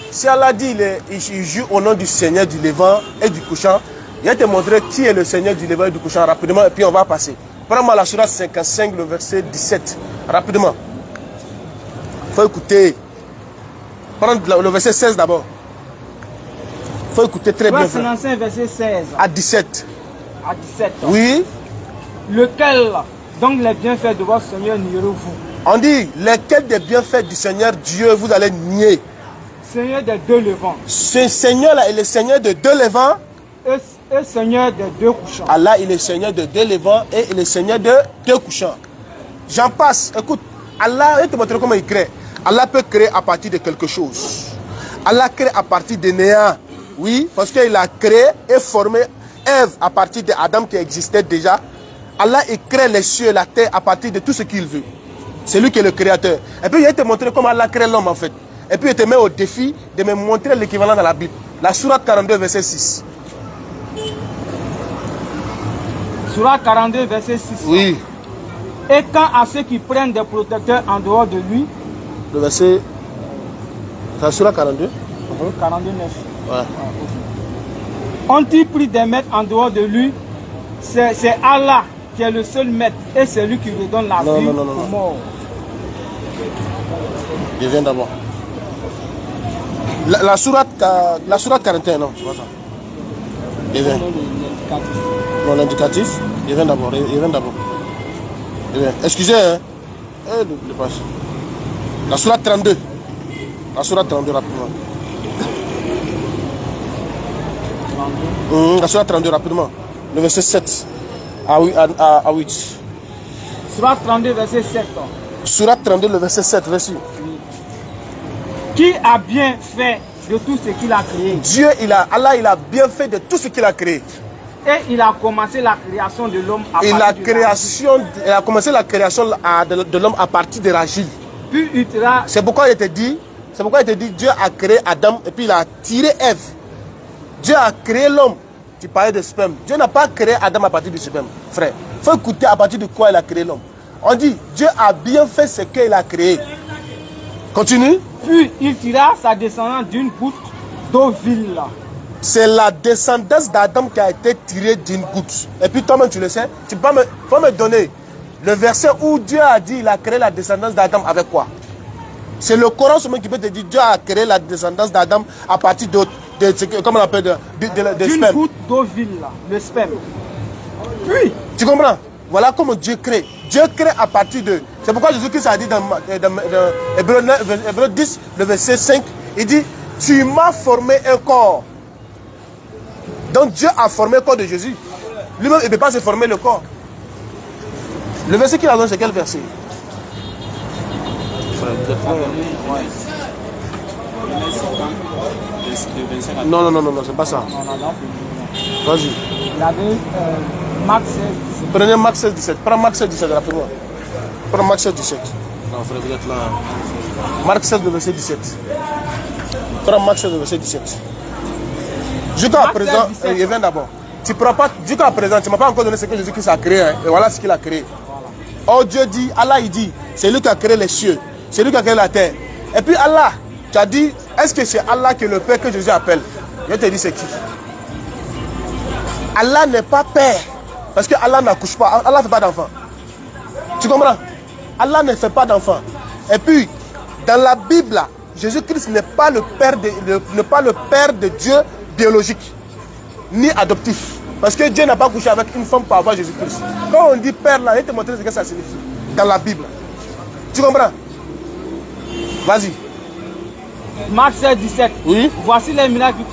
Si Allah dit il joue au nom du Seigneur du Levant et du couchant, je vais te montrer qui est le Seigneur du Levant et du couchant rapidement et puis on va passer. Prends-moi la sourate 55, le verset 17. Rapidement. Il faut écouter. Prends le verset 16 d'abord. Il faut écouter très bien. 55, verset 16. À 17. À 17. Oui. Lequel, donc les bienfaits de votre Seigneur nierez-vous? On dit, lesquels des bienfaits du Seigneur Dieu vous allez nier? Seigneur des deux levants. Ce Seigneur-là est le Seigneur de deux levants. Et Seigneur des deux couchants. Allah est le Seigneur de deux levants et le Seigneur de deux couchants. J'en passe. Écoute, Allah, je te montrer comment il crée. Allah peut créer à partir de quelque chose. Allah crée à partir de néant. Oui, parce qu'il a créé et formé Ève à partir d'Adam qui existait déjà. Allah, il crée les cieux et la terre à partir de tout ce qu'il veut. C'est lui qui est le créateur. Et puis, je vais te montrer comment Allah crée l'homme en fait. Et puis, je te mets au défi de me montrer l'équivalent dans la Bible. La sourate 42, verset 6. Sourate 42, verset 6. Oui. Et quand à ceux qui prennent des protecteurs en dehors de lui, le verset. C'est la sourate 42. 42, 9. Ouais. Ont-ils pris des maîtres en dehors de lui? C'est Allah qui est le seul maître et c'est lui qui redonne la vie aux morts. Je viens d'abord. La sourate 41, non, c'est pas ça. Je viens. Non, l'indicatif. Je viens d'abord. Excusez, hein. Le passe. La sourate 32. La sourate 32 rapidement. La sourate 32 rapidement. Le verset 7 à 8. Sourate 32, verset 7. Sourate 32, le verset 7, verset. Qui a bien fait de tout ce qu'il a créé? Dieu, Allah, il a bien fait de tout ce qu'il a créé. Et il a commencé la création de l'homme à partir de il a commencé la création de l'homme à partir de l'argile. C'est pourquoi il te dit, Dieu a créé Adam et puis il a tiré Ève. Dieu a créé l'homme. Tu parlais de sperme. Dieu n'a pas créé Adam à partir du sperme, frère. Il faut écouter à partir de quoi il a créé l'homme. On dit, Dieu a bien fait ce qu'il a créé. Continue. Puis il tira sa descendance d'une goutte d'eau vile. C'est la descendance d'Adam qui a été tirée d'une goutte. Et puis toi-même tu le sais, tu peux faut me donner le verset où Dieu a dit il a créé la descendance d'Adam avec quoi? C'est le Coran seulement qui peut te dire Dieu a créé la descendance d'Adam à partir de comment on appelle de d'une sperme. goutte d'eau vile, le sperme. Puis, tu comprends? Voilà comment Dieu crée. Dieu crée à partir de... C'est pourquoi Jésus-Christ a dit dans Hébreux 10, le verset 5, il dit, tu m'as formé un corps. Donc Dieu a formé le corps de Jésus. Lui-même, il ne peut pas se former le corps. Le verset qu'il a donné, c'est quel verset? Non, c'est pas ça. Vas-y. Il avait Marc 16, 17. Prenez Marc 16, 17. Prends Marc 16, 17 rapidement. Prends Marc 16, 17. Non, frère, vous êtes là. Marc 16, verset 17. Prends Marc 16, verset 17. Jusqu'à présent, il vient d'abord. Tu prends pas, jusqu'à présent, tu ne m'as pas encore donné ce que Jésus-Christ a créé. Hein, et voilà ce qu'il a créé. Voilà. Oh, Dieu dit, Allah, il dit, c'est lui qui a créé les cieux. C'est lui qui a créé la terre. Et puis Allah, tu as dit, est-ce que c'est Allah qui est le Père que Jésus appelle? Je te dis c'est qui? Allah n'est pas Père. Parce que Allah n'accouche pas. Allah ne fait pas d'enfant. Tu comprends? Allah ne fait pas d'enfant. Et puis, dans la Bible, Jésus-Christ n'est pas le Père de Dieu biologique, ni adoptif. Parce que Dieu n'a pas couché avec une femme pour avoir Jésus-Christ. Quand on dit Père, là, je vais te montrer ce que ça signifie. Dans la Bible. Tu comprends? Vas-y. Marc 16, 17. Oui. Voici les miracles qui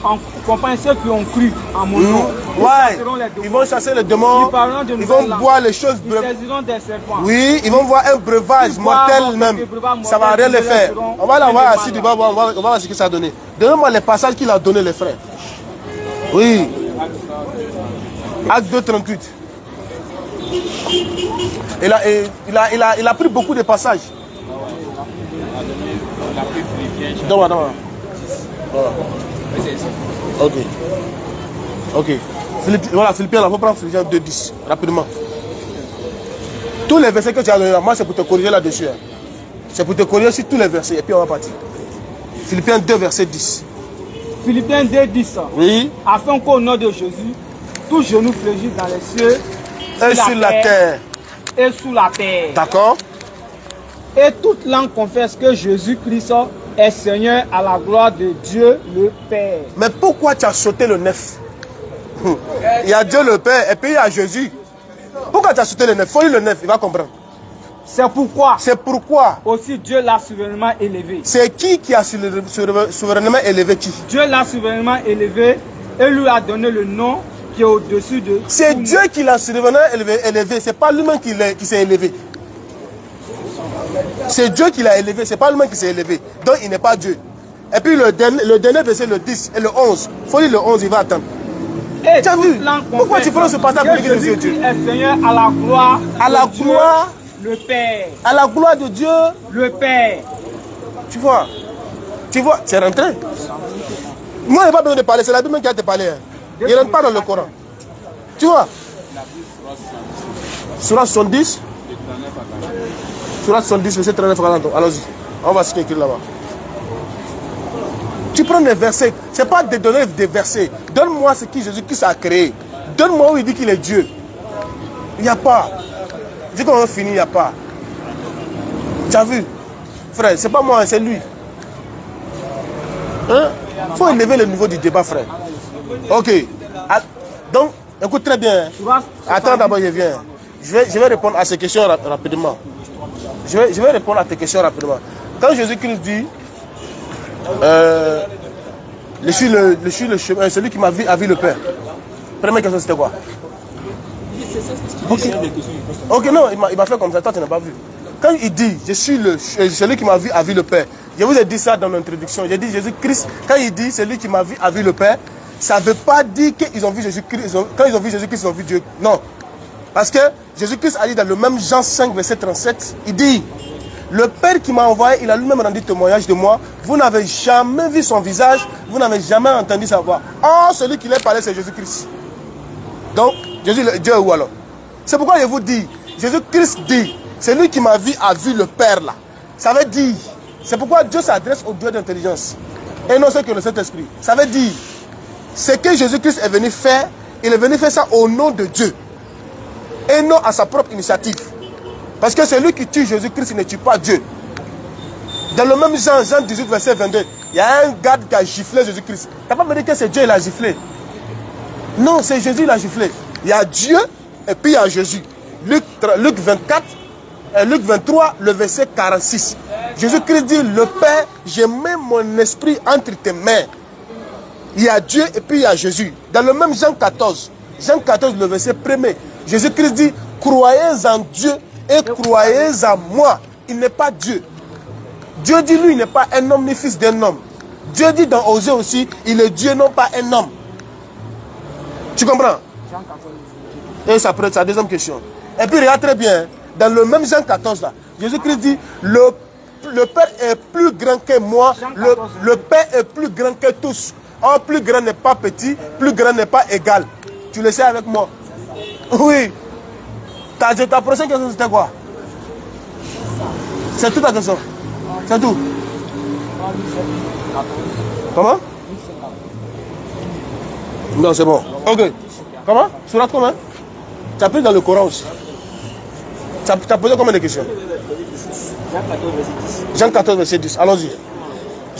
accompagnent ceux qui ont cru en mon nom. Ouais. Ils vont chasser les démons. Ils vont boire les choses. Ils saisiront des serpents. Oui, ils vont voir un breuvage mortel même. Ça va rien les faire. On va l'avoir assis, on va voir ce que ça a donné. Donnez-moi les passages qu'il a donné, les frères. Oui. Acte 2, 38. Il a pris beaucoup de passages. Voilà. Ok. Ok. Voilà, Philippiens, on va prendre Philippiens 2, 10. Rapidement. Tous les versets que tu as donnés là, moi c'est pour te corriger là-dessus. Hein. C'est pour te corriger sur tous les versets et puis on va partir. Philippiens 2, verset 10. Philippiens 2, 10. Oui. Afin qu'au nom de Jésus, tout genou fléchisse dans les cieux, et sur la terre. Et sous la terre. D'accord. Et toute langue confesse que Jésus-Christ est Seigneur à la gloire de Dieu le Père. Mais pourquoi tu as sauté le 9? Il y a Dieu le Père et puis il y a Jésus. Pourquoi tu as sauté le 9? Faut lire le 9, il va comprendre. C'est pourquoi. C'est pourquoi. Aussi Dieu l'a souverainement élevé. C'est qui a souverainement élevé qui? Dieu l'a souverainement élevé et lui a donné le nom qui est au-dessus de... C'est Dieu qui l'a souverainement élevé. C'est pas lui-même qui s'est élevé. C'est Dieu qui l'a élevé, c'est pas lui-même qui s'est élevé. Donc il n'est pas Dieu. Et puis le dernier verset, le 10 et le 11. Il faut lire le 11, il va attendre. Tu as vu? Pourquoi tu prends ce passage pour dire que Dieu est Dieu? Est Seigneur à la gloire. À la gloire. Le Père. À la gloire de Dieu. Le Père. Tu vois, c'est rentré. Moi, il n'y a pas besoin de parler, c'est la Bible qui a te parlé. Hein. Il ne rentre pas dans le Coran. Tu vois? Surah 70. Surah 70, verset 39 à 40. Allons-y. On va voir ce qui est écrit là-bas. Tu prends des versets. Ce n'est pas de donner des versets. Donne-moi ce que Jésus-Christ a créé. Donne-moi où il dit qu'il est Dieu. Il n'y a pas. Dès qu'on a fini, il n'y a pas. Tu as vu? Frère, ce n'est pas moi, c'est lui. Hein? Il faut élever le niveau du débat, frère. Ok. Donc, écoute très bien. Attends d'abord, je viens. Je vais répondre à ces questions rapidement. Je vais répondre à tes questions rapidement. Quand Jésus-Christ dit je suis le chemin, celui qui m'a vu a vu le Père. Première question, c'était quoi? Ok, non, il m'a fait comme ça, toi tu n'as pas vu. Quand il dit je suis celui qui m'a vu a vu le Père, je vous ai dit ça dans l'introduction. J'ai dit Jésus-Christ, quand il dit celui qui m'a vu a vu le Père, ça ne veut pas dire qu'ils ont vu Jésus-Christ. Quand ils ont vu Jésus-Christ, ils ont vu Dieu. Non. Parce que Jésus-Christ a dit dans le même Jean 5, verset 37, il dit, le Père qui m'a envoyé, il a lui-même rendu témoignage de moi. Vous n'avez jamais vu son visage, vous n'avez jamais entendu sa voix. Or, celui qui leur parlait, c'est Jésus-Christ. Donc, Jésus, Dieu est où alors? C'est pourquoi je vous dis, Jésus-Christ dit, celui qui m'a vu a vu le Père là. Ça veut dire, c'est pourquoi Dieu s'adresse au Dieu d'intelligence. Et non ceux qui ont le Saint-Esprit. Ça veut dire, ce que Jésus-Christ est venu faire, il est venu faire ça au nom de Dieu. Et non à sa propre initiative. Parce que celui qui tue Jésus-Christ ne tue pas Dieu. Dans le même Jean 18, verset 22, il y a un garde qui a giflé Jésus-Christ. Tu n'as pas me dit que c'est Dieu qui l'a giflé. Non, c'est Jésus qui l'a giflé. Il y a Dieu et puis il y a Jésus. Luc 24 et Luc 23, le verset 46. Jésus-Christ dit, le Père, je mets mon esprit entre tes mains. Il y a Dieu et puis il y a Jésus. Dans le même Jean 14, le verset 1er, Jésus-Christ dit, croyez en Dieu et croyez en moi. Il n'est pas Dieu. Dieu dit, lui, il n'est pas un homme ni fils d'un homme. Dieu dit dans Osée aussi, il est Dieu, non pas un homme. Tu comprends? Et ça peut être sa deuxième question. Et puis regarde très bien, dans le même Jean 14 là, Jésus-Christ dit, le Père est plus grand que moi, le Père est plus grand que tous. Or, plus grand n'est pas petit, plus grand n'est pas égal. Tu le sais avec moi? Oui. Ta prochaine question, c'était quoi? C'est toute ta question? C'est tout? Comment? Non, c'est bon. Ok. Comment? Surat combien? Tu as pris dans le Coran aussi. Tu as posé combien de questions? Jean 14, verset 10. Allons-y.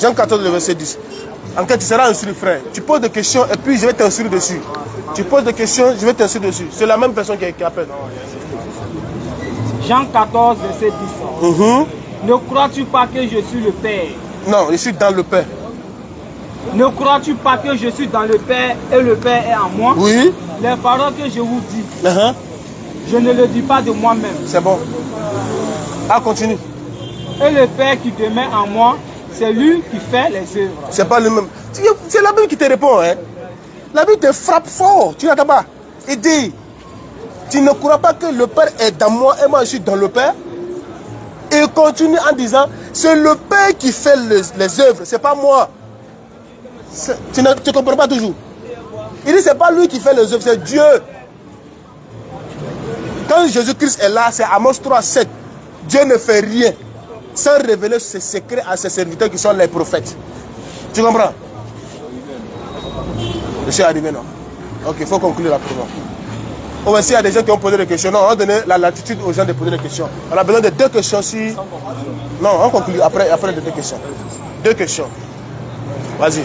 Jean 14, verset 10. En fait, tu seras instruit, frère. Tu poses des questions et puis je vais t'instruire dessus. Tu poses des questions, je vais t'instruire dessus. C'est la même personne qui appelle. Jean 14, verset 10. Ne crois-tu pas que je suis le Père? Non, je suis dans le Père. Ne crois-tu pas que je suis dans le Père et le Père est en moi? Oui. Les paroles que je vous dis, Uh-huh. je ne le dis pas de moi-même. C'est bon. Ah, continue. Et le Père qui demeure en moi, c'est lui qui fait les œuvres. C'est pas le même. C'est la Bible qui te répond. Hein? La Bible te frappe fort. Tu n'entends pas? Il dit, tu ne crois pas que le Père est dans moi et moi je suis dans le Père? Et il continue en disant, c'est le Père qui fait les œuvres, c'est pas moi. Tu ne comprends pas toujours. Il dit, c'est pas lui qui fait les œuvres, c'est Dieu. Quand Jésus-Christ est là, c'est Amos 3:7. Dieu ne fait rien sans révéler ses secrets à ses serviteurs qui sont les prophètes. Tu comprends? Je suis arrivé, non? Ok, il faut conclure rapidement. Oh, mais s'il y a des gens qui ont posé des questions, non, on va donner la latitude aux gens de poser des questions. On a besoin de 2 questions si... Non, on conclut après les 2 questions. 2 questions. Vas-y.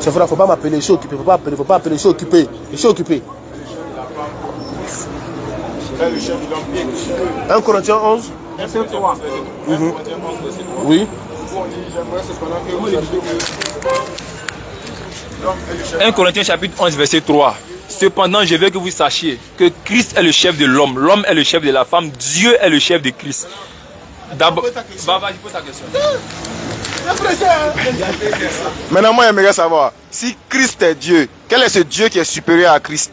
C'est vrai, il ne faut pas m'appeler, je suis occupé. Il ne faut pas appeler, je suis occupé. Je suis occupé. 1 Corinthiens 11. Verset 3. Oui. 1 Corinthiens chapitre 11 verset 3. Cependant, je veux que vous sachiez que Christ est le chef de l'homme, l'homme est le chef de la femme, Dieu est le chef de Christ. D'abord, vas-y, pose ta question. Maintenant, moi, j'aimerais savoir, si Christ est Dieu, quel est ce Dieu qui est supérieur à Christ?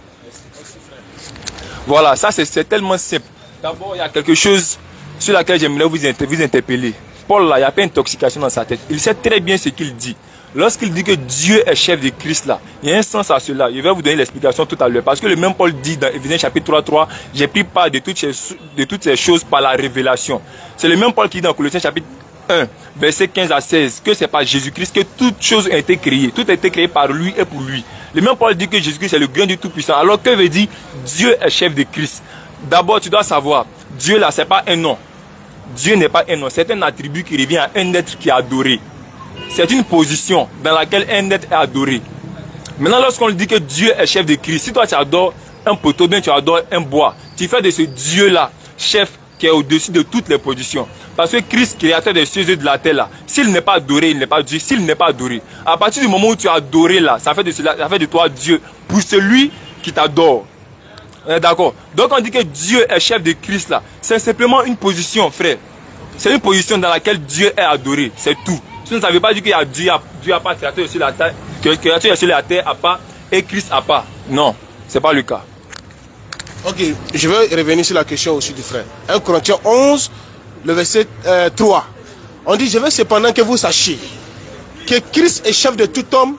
Voilà, ça c'est tellement simple. D'abord, il y a quelque chose sur laquelle j'aimerais vous interpeller. Paul, là, il n'y a pas d'intoxication dans sa tête. Il sait très bien ce qu'il dit. Lorsqu'il dit que Dieu est chef de Christ, là, il y a un sens à cela. Je vais vous donner l'explication tout à l'heure. Parce que le même Paul dit dans Éphésiens chapitre 3:3, j'ai pris part de toutes ces choses par la révélation. C'est le même Paul qui dit dans Colossiens chapitre 1, verset 15 à 16, que c'est par Jésus-Christ que toutes choses ont été créées. Tout a été créé par lui et pour lui. Le même Paul dit que Jésus-Christ est le grand du Tout-Puissant. Alors que veut dire Dieu est chef de Christ? D'abord, tu dois savoir, Dieu là, c'est pas un nom. Dieu n'est pas un nom, c'est un attribut qui revient à un être qui est adoré. C'est une position dans laquelle un être est adoré. Maintenant, lorsqu'on dit que Dieu est chef de Christ, si toi tu adores un poteau, bien tu adores un bois, tu fais de ce Dieu-là chef qui est au-dessus de toutes les positions. Parce que Christ, créateur des cieux et de la terre, là, s'il n'est pas adoré, il n'est pas Dieu. S'il n'est pas adoré, à partir du moment où tu es adoré, là, ça fait de toi Dieu pour celui qui t'adore. D'accord. Donc on dit que Dieu est chef de Christ là. C'est simplement une position, frère. C'est une position dans laquelle Dieu est adoré. C'est tout. Ça ne veut pas dire qu'il y a Dieu n'a pas créateur sur la terre, que le créateur sur la terre a pas et Christ a pas. Non, c'est pas le cas. Ok, je vais revenir sur la question aussi du frère. 1 Corinthiens 11, le verset 3. On dit, je veux cependant que vous sachiez que Christ est chef de tout homme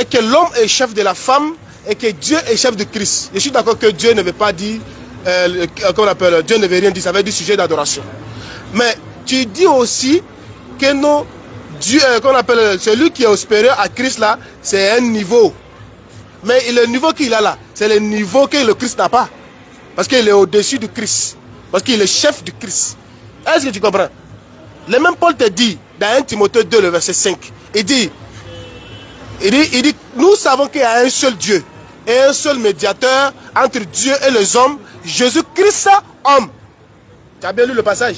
et que l'homme est chef de la femme et que Dieu est chef de Christ. Je suis d'accord que Dieu ne veut pas dire, comment on appelle, Dieu ne veut rien dire, ça veut dire sujet d'adoration. Mais tu dis aussi que non, Dieu, qu'on appelle, celui qui est supérieur à Christ là, c'est un niveau. Mais le niveau qu'il a là, c'est le niveau que le Christ n'a pas. Parce qu'il est au-dessus du Christ. Parce qu'il est chef du Christ. Est-ce que tu comprends? Le même Paul te dit, dans 1 Timothée 2, le verset 5, il dit, nous savons qu'il y a un seul Dieu et un seul médiateur entre Dieu et les hommes, Jésus-Christ, homme. Tu as bien lu le passage?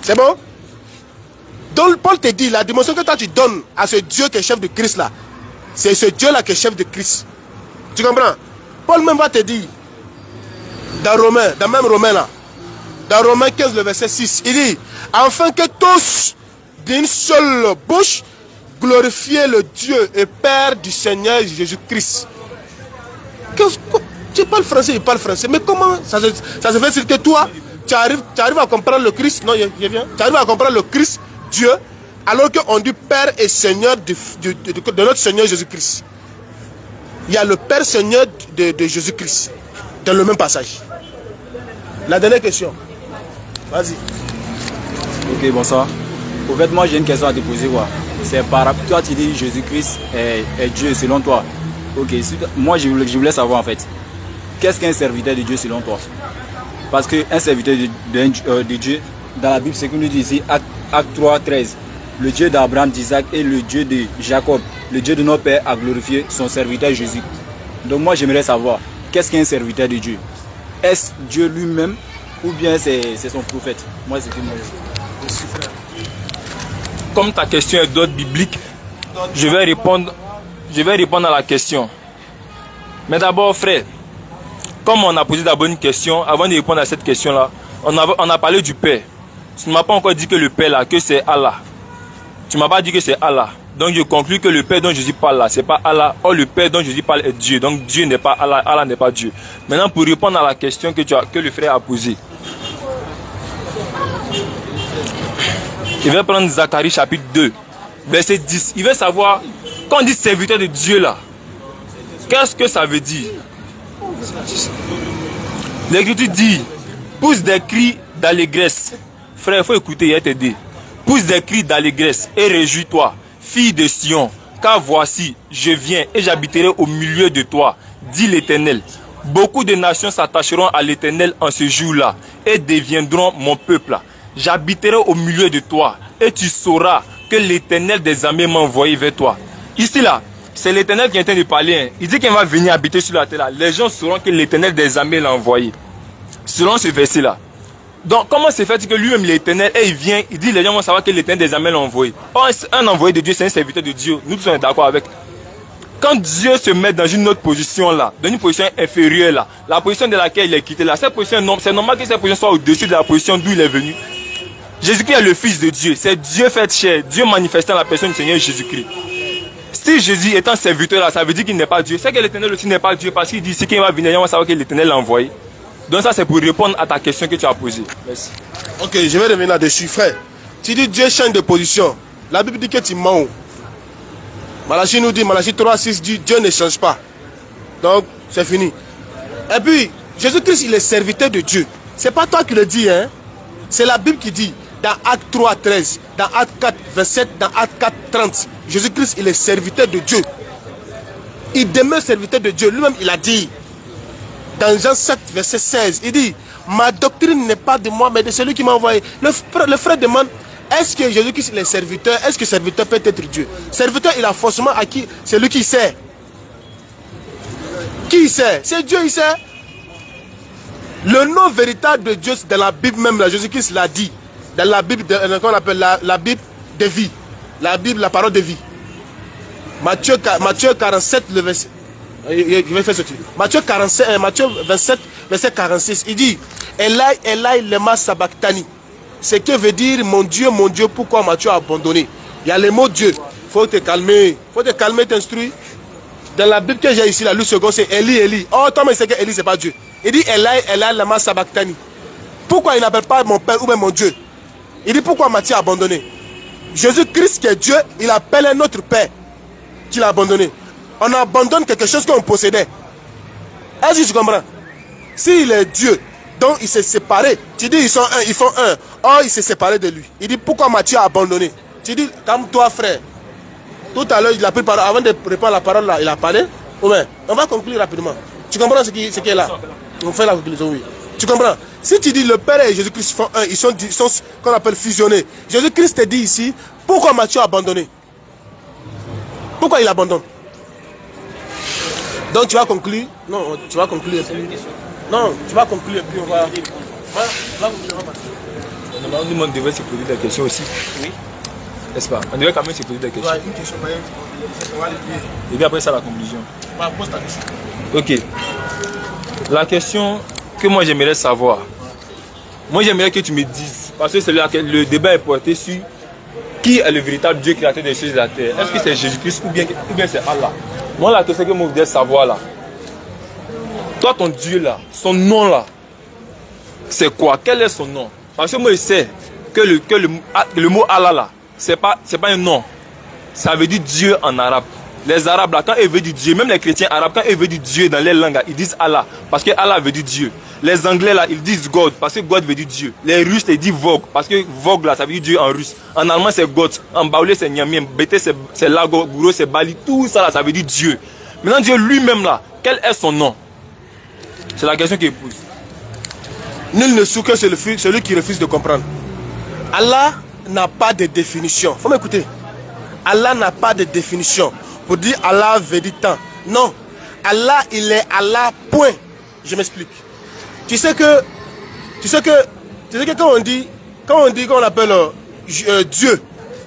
C'est bon? Donc Paul te dit, la dimension que toi tu donnes à ce Dieu qui est chef de Christ là, c'est ce Dieu là qui est chef de Christ. Tu comprends? Paul même va te dire, dans Romains, dans même Romains là, dans Romains 15, le verset 6, il dit, afin que tous, d'une seule bouche, glorifiez le Dieu et Père du Seigneur Jésus-Christ. Tu parles français, il parle français, mais comment ça se fait que toi, tu arrives à comprendre le Christ, non, tu arrives à comprendre le Christ, Dieu, alors qu'on dit Père et Seigneur de notre Seigneur Jésus-Christ. Il y a le Père Seigneur de Jésus-Christ, dans le même passage. La dernière question. Vas-y. Ok, bonsoir. Au fait, moi j'ai une question à te poser. C'est par rapport, toi tu dis Jésus-Christ est Dieu selon toi. Ok, moi je voulais savoir en fait, qu'est-ce qu'un serviteur de Dieu selon toi? Parce qu'un serviteur de Dieu, dans la Bible, c'est comme nous dit ici, Acte 3:13, le Dieu d'Abraham, d'Isaac et le Dieu de Jacob, le Dieu de nos pères a glorifié son serviteur Jésus. Donc moi j'aimerais savoir, qu'est-ce qu'un serviteur de Dieu? Est-ce Dieu lui-même ou bien c'est son prophète. Moi, c'est tout moi. Comme ta question est d'ordre biblique, je vais répondre à la question. Mais d'abord, frère, comme on a posé d'abord une question, avant de répondre à cette question-là, on a parlé du Père. Tu ne m'as pas encore dit que le Père là, que c'est Allah. Tu ne m'as pas dit que c'est Allah. Donc je conclus que le Père dont Jésus parle là, c'est pas Allah. Or le Père dont Jésus parle est Dieu. Donc Dieu n'est pas Allah, Allah n'est pas Dieu. Maintenant pour répondre à la question que le frère a posée. Il va prendre Zacharie chapitre 2, verset 10. Il veut savoir, quand on dit serviteur de Dieu là, qu'est-ce que ça veut dire? L'Écriture dit, pousse des cris d'allégresse. Frère, il faut écouter, il va t'aider. Pousse des cris d'allégresse et réjouis-toi, fille de Sion, car voici, je viens et j'habiterai au milieu de toi, dit l'Éternel. Beaucoup de nations s'attacheront à l'Éternel en ce jour-là et deviendront mon peuple. J'habiterai au milieu de toi et tu sauras que l'Éternel des armées m'a envoyé vers toi. Ici là, c'est l'Éternel qui est en train de parler. Hein. Il dit qu'il va venir habiter sur la terre là. Les gens sauront que l'Éternel des armées l'a envoyé. Selon ce verset là. Donc comment c'est fait que lui-même l'Éternel, et il vient, il dit les gens vont savoir que l'Éternel des armées l'a envoyé. Or, un envoyé de Dieu, c'est un serviteur de Dieu. Nous tous sommes d'accord avec. Quand Dieu se met dans une autre position là, dans une position inférieure là, la position de laquelle il est quitté là, cette position, c'est normal que cette position soit au-dessus de la position d'où il est venu. Jésus-Christ est le Fils de Dieu, c'est Dieu fait chair, Dieu manifestant la personne du Seigneur Jésus-Christ. Si Jésus est un serviteur là, ça veut dire qu'il n'est pas Dieu. C'est que l'Éternel aussi n'est pas Dieu parce qu'il dit si quelqu'un va venir, on va savoir que l'Éternel l'a envoyé. Donc ça c'est pour répondre à ta question que tu as posée. Merci. Ok, je vais revenir là-dessus, frère. Tu dis Dieu change de position. La Bible dit que tu mens. Malachie nous dit, Malachie 3:6 dit Dieu ne change pas. Donc c'est fini. Et puis, Jésus-Christ il est serviteur de Dieu. C'est pas toi qui le dis, hein. C'est la Bible qui dit. Dans Acte 3:13, dans Acte 4:27, dans Acte 4:30, Jésus-Christ, il est serviteur de Dieu. Il demeure serviteur de Dieu. Lui-même, il a dit, dans Jean 7, verset 16, il dit, ma doctrine n'est pas de moi, mais de celui qui m'a envoyé. Le frère demande, est-ce que Jésus-Christ, il est serviteur? Est-ce que serviteur peut être Dieu? Serviteur, il a forcément acquis, c'est lui qui sait. Qui sait? C'est Dieu, il sait. Le nom véritable de Dieu, c'est dans la Bible même, Jésus-Christ l'a dit. Dans la Bible, qu'on appelle la Bible de vie. La Bible, la parole de vie. Matthieu 47, le verset. Je vais faire ce truc. Matthieu 27, verset 46. Il dit Elai, Elai, lema sabachthani. Ce que veut dire mon Dieu, pourquoi m'as-tu abandonné? Il y a le mot Dieu. Faut te calmer. Faut te calmer, t'instruire. Dans la Bible que j'ai ici, la Luc second, c'est Eli, Eli. Oh, toi, mais c'est que Eli, c'est pas Dieu. Il dit Elai, Elai, lema sabachthani. Pourquoi il n'appelle pas mon Père ou même mon Dieu? Il dit pourquoi m'as-tu abandonné? Jésus-Christ qui est Dieu, il appelle un autre Père qui l'a abandonné. On abandonne quelque chose qu'on possédait. Est-ce que tu comprends? S'il est Dieu, donc il s'est séparé. Tu dis ils sont un, ils font un. Or il s'est séparé de lui. Il dit pourquoi m'as-tu abandonné? Tu dis calme-toi frère. Tout à l'heure il a pris parole. Avant de répondre la parole là, il a parlé. Ouais. On va conclure rapidement. Tu comprends ce qui est là? On fait la conclusion, oui. Tu comprends? Si tu dis le Père et Jésus-Christ font un, ils sont qu'on appelle fusionnés. Jésus-Christ te dit ici, pourquoi m'as-tu abandonné? Pourquoi il abandonne? Donc tu vas conclure. Non, tu vas conclure. Non, tu vas conclure et puis on va On devait se poser des questions aussi. Oui. N'est-ce pas? On devait quand même se poser des questions. Une question, et puis après ça, la conclusion. Pose ta question. Ok. La question que moi j'aimerais savoir, moi j'aimerais que tu me dises, parce que le débat est porté sur qui est le véritable Dieu créateur des cieux et de la terre. Est-ce que c'est Jésus-Christ ou bien c'est Allah? Moi la question que moi je voudrais savoir là, toi ton Dieu là, son nom là, c'est quoi? Quel est son nom? Parce que moi je sais que le mot Allah là, c'est pas un nom, ça veut dire Dieu en arabe. Les Arabes là, quand ils veulent dire Dieu, même les chrétiens arabes, quand ils veulent dire Dieu dans les langues, ils disent Allah, parce que Allah veut dire Dieu. Les Anglais là, ils disent God, parce que God veut dire Dieu. Les Russes, ils disent Vogue, parce que Vogue là, ça veut dire Dieu en russe. En allemand, c'est God. En baoulé, c'est Nyamien. Bété, c'est Lago. Gouro, c'est Bali. Tout ça là, ça veut dire Dieu. Maintenant, Dieu lui-même là, quel est son nom? C'est la question qu'il pose. Nul ne sait que c'est celui qui refuse de comprendre. Allah n'a pas de définition. Faut m'écouter. Allah n'a pas de définition. Pour dire Allah veut dire tant. Non. Allah, il est Allah, point. Je m'explique. Tu sais que Tu sais que quand on appelle Dieu,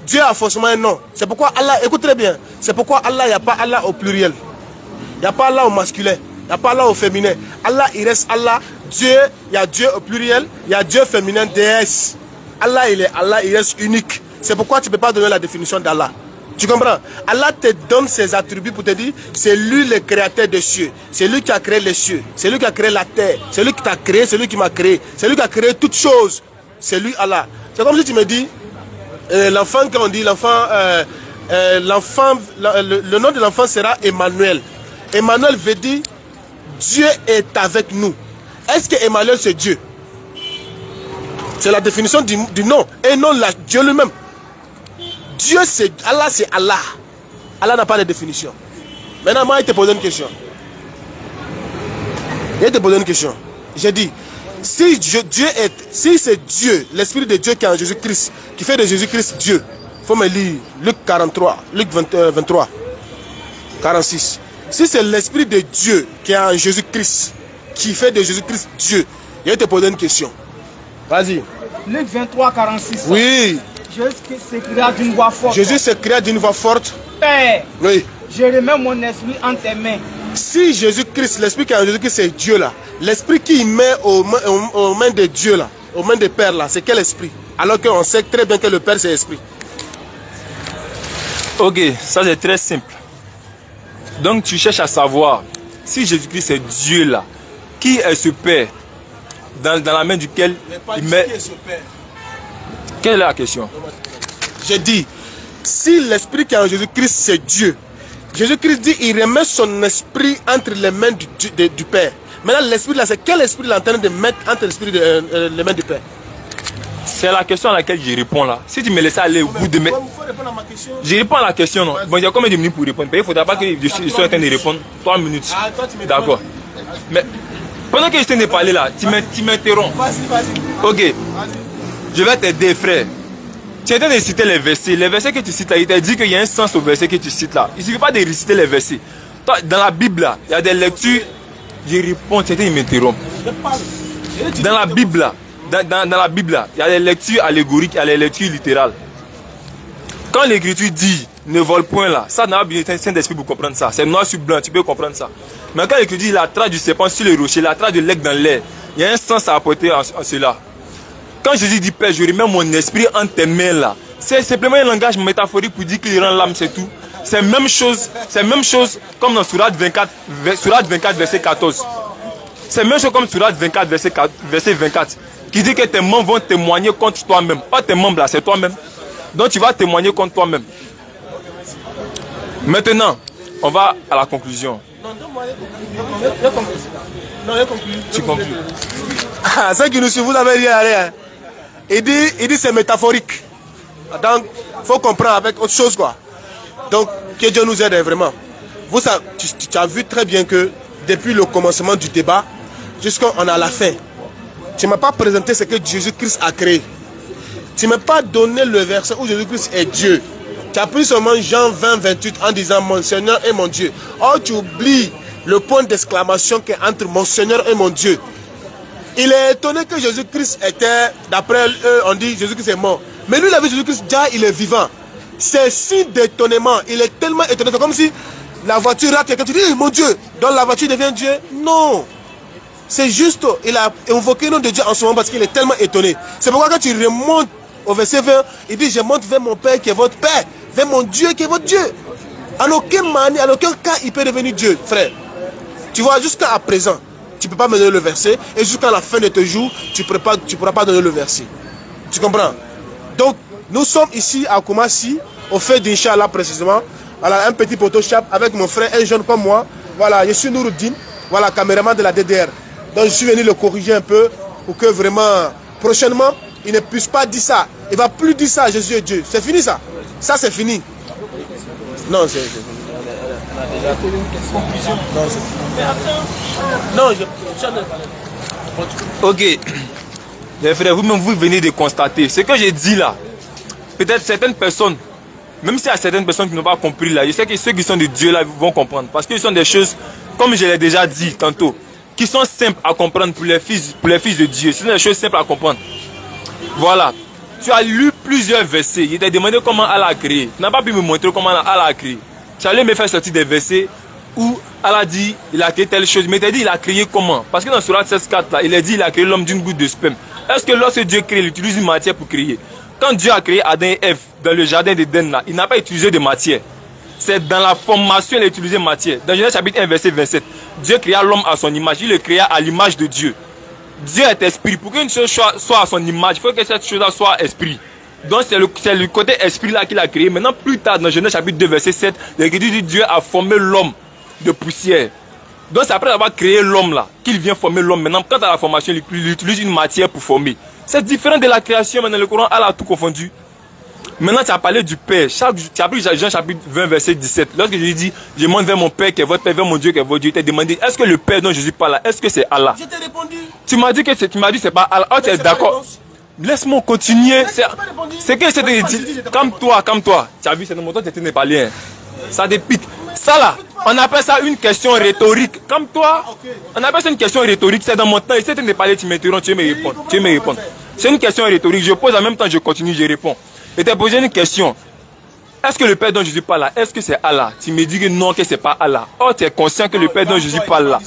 Dieu a forcément un nom. C'est pourquoi Allah, écoute très bien, c'est pourquoi Allah, il n'y a pas Allah au pluriel. Il n'y a pas Allah au masculin. Il n'y a pas Allah au féminin. Allah, il reste Allah. Dieu, il y a Dieu au pluriel. Il y a Dieu féminin, déesse. Allah, il reste unique. C'est pourquoi tu ne peux pas donner la définition d'Allah. Tu comprends? Allah te donne ses attributs pour te dire, c'est lui le créateur des cieux. C'est lui qui a créé les cieux. C'est lui qui a créé la terre. C'est lui qui t'a créé, c'est lui qui m'a créé. C'est lui qui a créé toutes choses. C'est lui Allah. C'est comme si tu me dis, l'enfant, quand on dit l'enfant, le nom de l'enfant sera Emmanuel. Emmanuel veut dire, Dieu est avec nous. Est-ce que Emmanuel c'est Dieu? C'est la définition du nom. Et non Dieu lui-même. Dieu c'est Allah, c'est Allah. Allah n'a pas de définition. Maintenant, moi, il te pose une question. J'ai dit, si c'est Dieu, l'Esprit de Dieu qui est en Jésus-Christ, qui fait de Jésus-Christ Dieu, il faut me lire Luc 43, Luc 23, 46. Si c'est l'Esprit de Dieu qui est en Jésus-Christ, qui fait de Jésus-Christ Dieu, je vais te poser une question. Vas-y. Luc 23, 46. Oui. Jésus s'écria d'une voix forte. Jésus s'écria d'une voix forte. Père, oui. Je remets mon esprit en tes mains. Si Jésus-Christ, l'Esprit qui est en Jésus-Christ, c'est Dieu là. L'Esprit qui met aux mains de Dieu là, aux mains de Père là, c'est quel esprit? Alors qu'on sait très bien que le Père c'est l'Esprit. Ok, ça c'est très simple. Donc tu cherches à savoir si Jésus-Christ est Dieu là, qui est ce Père dans la main duquel il met... Qui est ce Père? Quelle est la question? J'ai dit, si l'Esprit qui est en Jésus-Christ c'est Dieu, Jésus-Christ dit il remet son esprit entre les mains du Père. Maintenant l'esprit là, c'est quel esprit il est en train de mettre entre les mains du Père? C'est la question à laquelle je réponds là. Si tu me laisses aller au bout de mes... Je réponds à la question, non. Bon, il y a combien de minutes pour répondre? Il ne faudra pas que je sois en train de répondre 3 minutes. D'accord. Mais pendant que je t'ai parlé là, tu m'interromps. Vas-y. Ok. Je vais t'aider, frère. Tu es en train de citer les versets. Les versets que tu cites là, il t'a dit qu'il y a un sens au verset que tu cites là. Il ne suffit pas de réciter les versets. Toi, dans la Bible là, il y a des lectures. Je réponds, tu es en train de m'interrompre. Dans la Bible là, dans la Bible là, il y a des lectures allégoriques, il y a des lectures littérales. Quand l'écriture dit ne vole point là, ça n'a pas besoin d'un Saint-Esprit pour comprendre ça. C'est noir sur blanc, tu peux comprendre ça. Mais quand l'écriture dit la trace du serpent sur le rocher, la trace de l'aigle dans l'air, il y a un sens à apporter en cela. Quand Jésus dit Père, je remets mon esprit en tes mains là, c'est simplement un langage métaphorique pour dire qu'il rend l'âme, c'est tout. C'est la même chose comme dans Sourate 24, verset 14. C'est la même chose comme Sourate 24, verset 24. Qui dit que tes membres vont témoigner contre toi-même. Pas tes membres là, c'est toi-même. Donc tu vas témoigner contre toi-même. Maintenant, on va à la conclusion. Non, il conclut. Tu conclus. Ah, ceux qui nous suivent, vous n'avez rien à rien. Il dit c'est métaphorique. Donc, il faut comprendre avec autre chose quoi. Donc, que Dieu nous aide vraiment. Tu as vu très bien que depuis le commencement du débat, jusqu'à la fin, tu ne m'as pas présenté ce que Jésus-Christ a créé. Tu ne m'as pas donné le verset où Jésus-Christ est Dieu. Tu as pris seulement Jean 20, 28 en disant mon Seigneur et mon Dieu. Or, tu oublies le point d'exclamation qui est entre mon Seigneur et mon Dieu. Il est étonné que Jésus-Christ était, d'après eux, on dit Jésus-Christ est mort. Mais lui, il a vu Jésus-Christ, déjà, il est vivant. C'est si d'étonnement. Il est tellement étonné. C'est comme si la voiture rate et quand tu dis, mon Dieu, donc la voiture devient Dieu. Non. C'est juste, il a invoqué le nom de Dieu en ce moment parce qu'il est tellement étonné. C'est pourquoi quand tu remontes au verset 20, il dit, je monte vers mon Père qui est votre Père, vers mon Dieu qui est votre Dieu. En aucun manière, en aucun cas, il peut devenir Dieu, frère. Tu vois, jusqu'à présent, tu ne peux pas me donner le verset. Et jusqu'à la fin de tes jours, tu ne pourras pas donner le verset. Tu comprends? Donc, nous sommes ici à Koumassi, au fait d'Inch'Allah précisément. Voilà, un petit Photoshop avec mon frère, un jeune comme moi. Voilà, je suis Nouroudine, voilà, caméraman de la DDR. Donc, je suis venu le corriger un peu pour que vraiment, prochainement, il ne puisse pas dire ça. Il ne va plus dire ça, Jésus est Dieu. C'est fini ça. Ça, c'est fini. Non, c'est fini. On a déjà fait une conclusion. Non, Ok. Les frères, vous-même, vous venez de constater. Ce que j'ai dit là, peut-être certaines personnes, même s'il y a certaines personnes qui n'ont pas compris là, je sais que ceux qui sont de Dieu là vont comprendre. Parce que ce sont des choses, comme je l'ai déjà dit tantôt, qui sont simples à comprendre pour les fils de Dieu. Ce sont des choses simples à comprendre. Voilà. Tu as lu plusieurs versets. Il t'a demandé comment Allah a créé. Tu n'as pas pu me montrer comment Allah a créé. Tu allais me faire sortir des versets où Allah dit il a créé telle chose. Mais il t'a dit il a créé comment? Parce que dans Surat 16:4 là, il a dit il a créé l'homme d'une goutte de sperme. Est-ce que lorsque Dieu crée, il utilise une matière pour créer? Quand Dieu a créé Adam et Ève dans le jardin d'Éden là, il n'a pas utilisé de matière. C'est dans la formation qu'il a utilisé matière. Dans Genèse chapitre 1 verset 27, Dieu créa l'homme à son image. Il le créa à l'image de Dieu. Dieu est esprit. Pour qu'une chose soit à son image, il faut que cette chose-là soit esprit. Donc c'est le côté esprit là qu'il a créé. Maintenant plus tard dans Genèse chapitre 2 verset 7, l'Écriture dit Dieu a formé l'homme de poussière. Donc c'est après avoir créé l'homme là qu'il vient former l'homme. Maintenant quant à la formation, il utilise une matière pour former. C'est différent de la création. Maintenant le Coran Allah a tout confondu. Maintenant tu as parlé du Père. Tu as pris Jean chapitre 20 verset 17. Lorsque je lui dis je monte vers mon Père qui est votre Père, vers mon Dieu qui est votre Dieu, il t'a demandé est-ce que le Père dont Jésus parle là, est-ce que c'est Allah? Je t'ai répondu. Tu m'as dit que c'est pas Allah. Oh, tu es d'accord? Laisse-moi continuer. C'est que c'était dit. Comme toi. Tu as vu, c'est dans mon temps que tu n'es pas lien. Ça dépique. Ça là, on appelle ça une question rhétorique. Comme toi, on appelle ça une question rhétorique. C'est dans mon temps. Et si tu n'es pas là, tu m'interromps, tu veux me répondre. C'est une question rhétorique. Je pose en même temps, je continue, je réponds. Et tu as posé une question. Est-ce que le Père dont Jésus parle là, est-ce que c'est Allah? Tu me dis que non, que c'est pas Allah. Oh, tu es conscient que le Père dont Jésus parle là.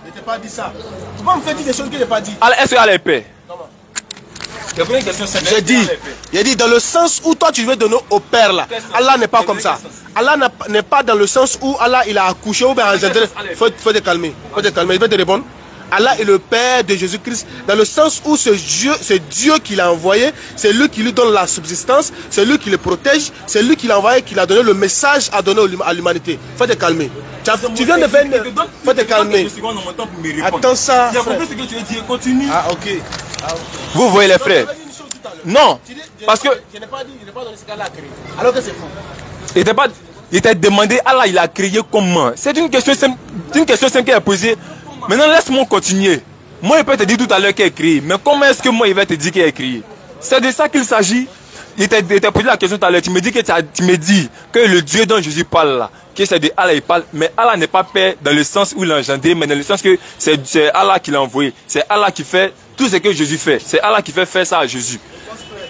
Je t'ai pas dit ça. Tu peux me faire dire des choses que je n'ai pas dit. Allah, est-ce que Allah est Père? J'ai dit dans le sens où toi tu veux donner au Père là. Allah n'est pas comme ça. Allah n'est pas dans le sens où Allah il a accouché ou bien engendré. Faut te calmer. Faut te calmer. Je vais te répondre. Allah est le Père de Jésus-Christ dans le sens où c'est Dieu qui l'a envoyé, c'est lui qui lui donne la subsistance, c'est lui qui le protège, c'est lui qui l'a envoyé, qui l'a donné le message à donner à l'humanité. Faut te calmer. Tu viens de faire une... Faut te calmer. Attends ça. J'ai compris ce que tu veux dire. Continue. Ah ok. Vous voyez les frères? Non. Parce que... Je n'ai pas donné ce qu'Allah a créé. Alors que c'est faux. Il t'a demandé Allah il a créé comment? C'est une question simple. C'est une question simple qu'il a posée. Maintenant, laisse-moi continuer. Moi, il peut te dire tout à l'heure qu'il est créé. Mais comment est-ce que moi, il va te dire qu'il est créé? C'est de ça qu'il s'agit. Il t'a posé la question tout à l'heure. Tu me dis que le Dieu dont Jésus parle là, que c'est de Allah il parle. Mais Allah n'est pas Père dans le sens où il l'a engendré, mais dans le sens que c'est Allah qui l'a envoyé. C'est Allah qui fait tout ce que Jésus fait. C'est Allah qui fait faire ça à Jésus.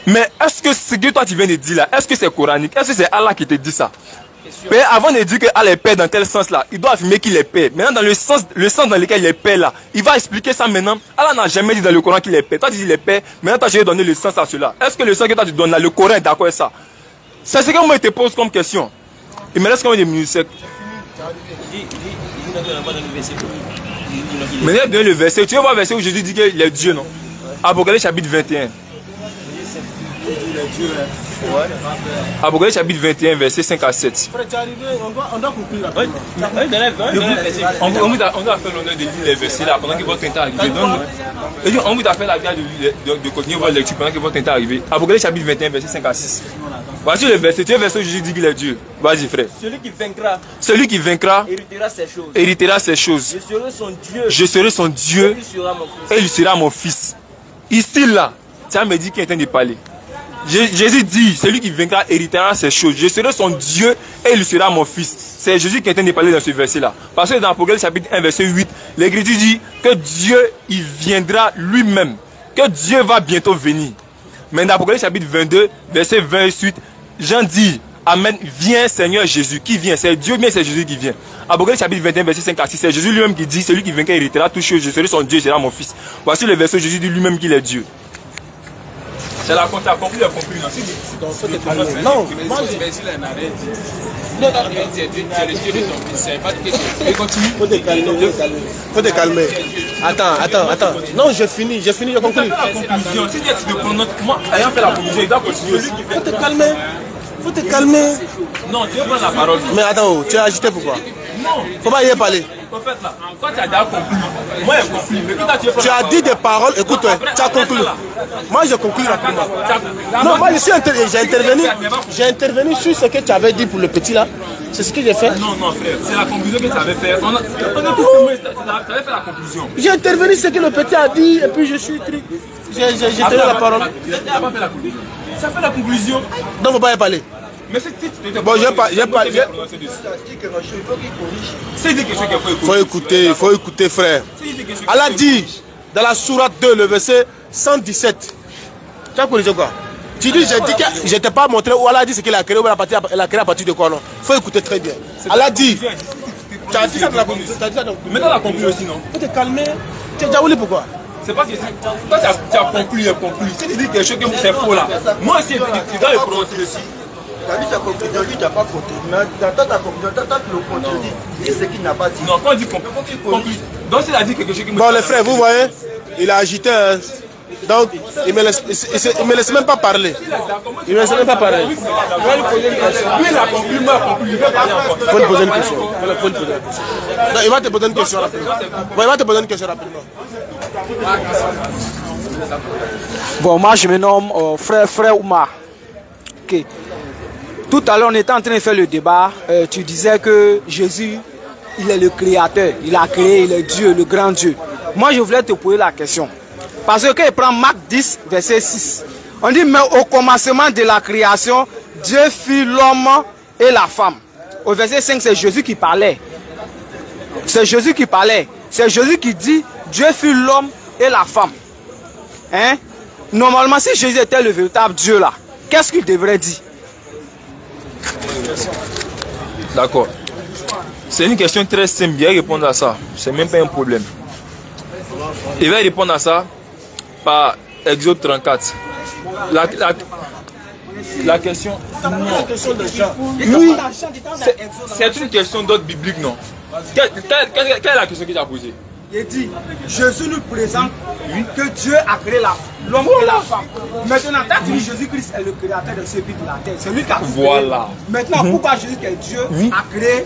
Mais est-ce que ce que toi tu viens de dire là, est-ce que c'est coranique? Est-ce que c'est Allah qui te dit ça? Mais avant de dire que Allah est Père dans tel sens là, il doit affirmer qu'il est Père. Maintenant, dans le sens dans lequel il est Père là, il va expliquer ça maintenant. Allah n'a jamais dit dans le Coran qu'il est Père. Toi, tu dis qu'il est Père. Maintenant, toi, tu veux donner le sens à cela. Est-ce que le sens que toi, tu donnes là, le Coran est d'accord avec ça? C'est ce que moi, je te pose comme question. Il me reste combien de minutes sec? Maintenant, donne le verset. Tu veux voir le verset où Jésus dit qu'il est Dieu, non? Apocalypse chapitre 21. Apocalypse chapitre 21, verset 5 à 7. On doit conclure. On vous a fait l'honneur de lire les versets là pendant que votre temps est arrivé. On vous a fait la grâce de continuer votre lecture pendant que votre temps est arrivé. Apocalypse chapitre 21, verset 5 à 6. Voici le verset. Tu es le verset où Jésus dit qu'il est Dieu. Vas-y, frère. Celui qui vaincra héritera ces choses. Je serai son Dieu. Et il sera mon fils. Ici, là, ça me dit qu'il est en train de parler. Jésus dit, celui qui vaincra héritera ces choses. Je serai son Dieu et il sera mon fils. C'est Jésus qui est en train de parler dans ce verset-là. Parce que dans Apocalypse chapitre 1, verset 8, l'Écriture dit que Dieu, il viendra lui-même. Que Dieu va bientôt venir. Mais dans Apocalypse chapitre 22, verset 28, Jean dit, Amen, viens Seigneur Jésus. Qui vient? C'est Dieu, mais c'est Jésus qui vient. Apocalypse chapitre 21, verset 5 à 6, c'est Jésus lui-même qui dit, celui qui vaincra héritera toutes choses. Je serai son Dieu, il sera mon fils. Voici le verset où Jésus dit lui-même qu'il est Dieu. C'est la compris, la conclusion. Non, faut te calmer. Attends. Non, j'ai fini, je conclue. La conclusion, si tu veux prendre moi, ayant fait la conclusion, il doit continuer aussi. Faut te calmer. Non, tu veux prendre la parole. Mais attends, tu as agité pourquoi? Non. Faut pas y parler. En fait, là, quand tu as déjà conclu, moi j'ai conclu. Mais quand tu as dit des paroles, écoute-toi, tu as conclu. Moi j'ai conclu rapidement. Non, moi j'ai intervenu sur ce que tu avais dit pour le petit là. C'est ce que j'ai fait. Non, frère, c'est la conclusion que tu avais fait. Tu avais fait la conclusion. J'ai intervenu sur ce que le petit a dit et puis je suis truc. J'ai tenu la parole. Tu n'as pas fait la conclusion. Ça fait la conclusion. Donc faut pas y parler. Mais si tu te Bon, j'ai pas. C'est des questions qu'il Faut écouter, frère. Allah dit dans la sourate 2, le verset 117. Tu as corrigé quoi? Tu dis, j'ai dit que je t'ai pas montré où Allah dit ce qu'il a créé, elle a créé à partir de quoi, non? Faut écouter très bien. Allah dit. Tu as dit ça dans la conclusion. Maintenant la conclusion aussi, non? Faut te calmer. Tu as déjà oublié pourquoi? C'est pas que toi tu as conclu. Si tu dis quelque chose que c'est faux là, moi aussi tu dois le prononcer aussi. Tu as dit ta conclusion, tu n'as pas compté. Mais dans ta conclusion, tu as le contredit. Et ce qu'il n'a pas dit. Non, quand on dit conclusion, donc s'il a dit quelque chose qui me... Bon, les frères, vous voyez, il a agité. Donc, il ne me laisse même pas parler. Il ne me laisse même pas parler. Lui, il a conclu, moi, conclu. Il veut parler encore. Il faut te poser une question. Non, il va te poser une question rapidement. Bon, il va te poser une question rapidement. Bon, moi je me nomme frère Oumar. Ok. Tout à l'heure, on était en train de faire le débat. Tu disais que Jésus, il est le créateur. Il a créé, il est Dieu, le grand Dieu. Moi, je voulais te poser la question. Parce que quand il prend Marc 10, verset 6, on dit, mais au commencement de la création, Dieu fit l'homme et la femme. Au verset 5, c'est Jésus qui parlait. C'est Jésus qui parlait. C'est Jésus qui dit, Dieu fit l'homme et la femme. Hein? Normalement, si Jésus était le véritable Dieu là, qu'est-ce qu'il devrait dire? D'accord. C'est une question très simple. Il va répondre à ça. C'est même pas un problème. Il va répondre à ça par Exode 34. La question. Non. Oui. C'est une question d'ordre biblique, non? Quelle est la question qu'il t'a posée? Il dit, Jésus nous présente que Dieu a créé l'homme et la femme. Maintenant, quand tu dis Jésus-Christ est le créateur de ce pays de la terre, c'est lui qui a créé. Voilà. Maintenant, pourquoi Jésus qui est Dieu a créé,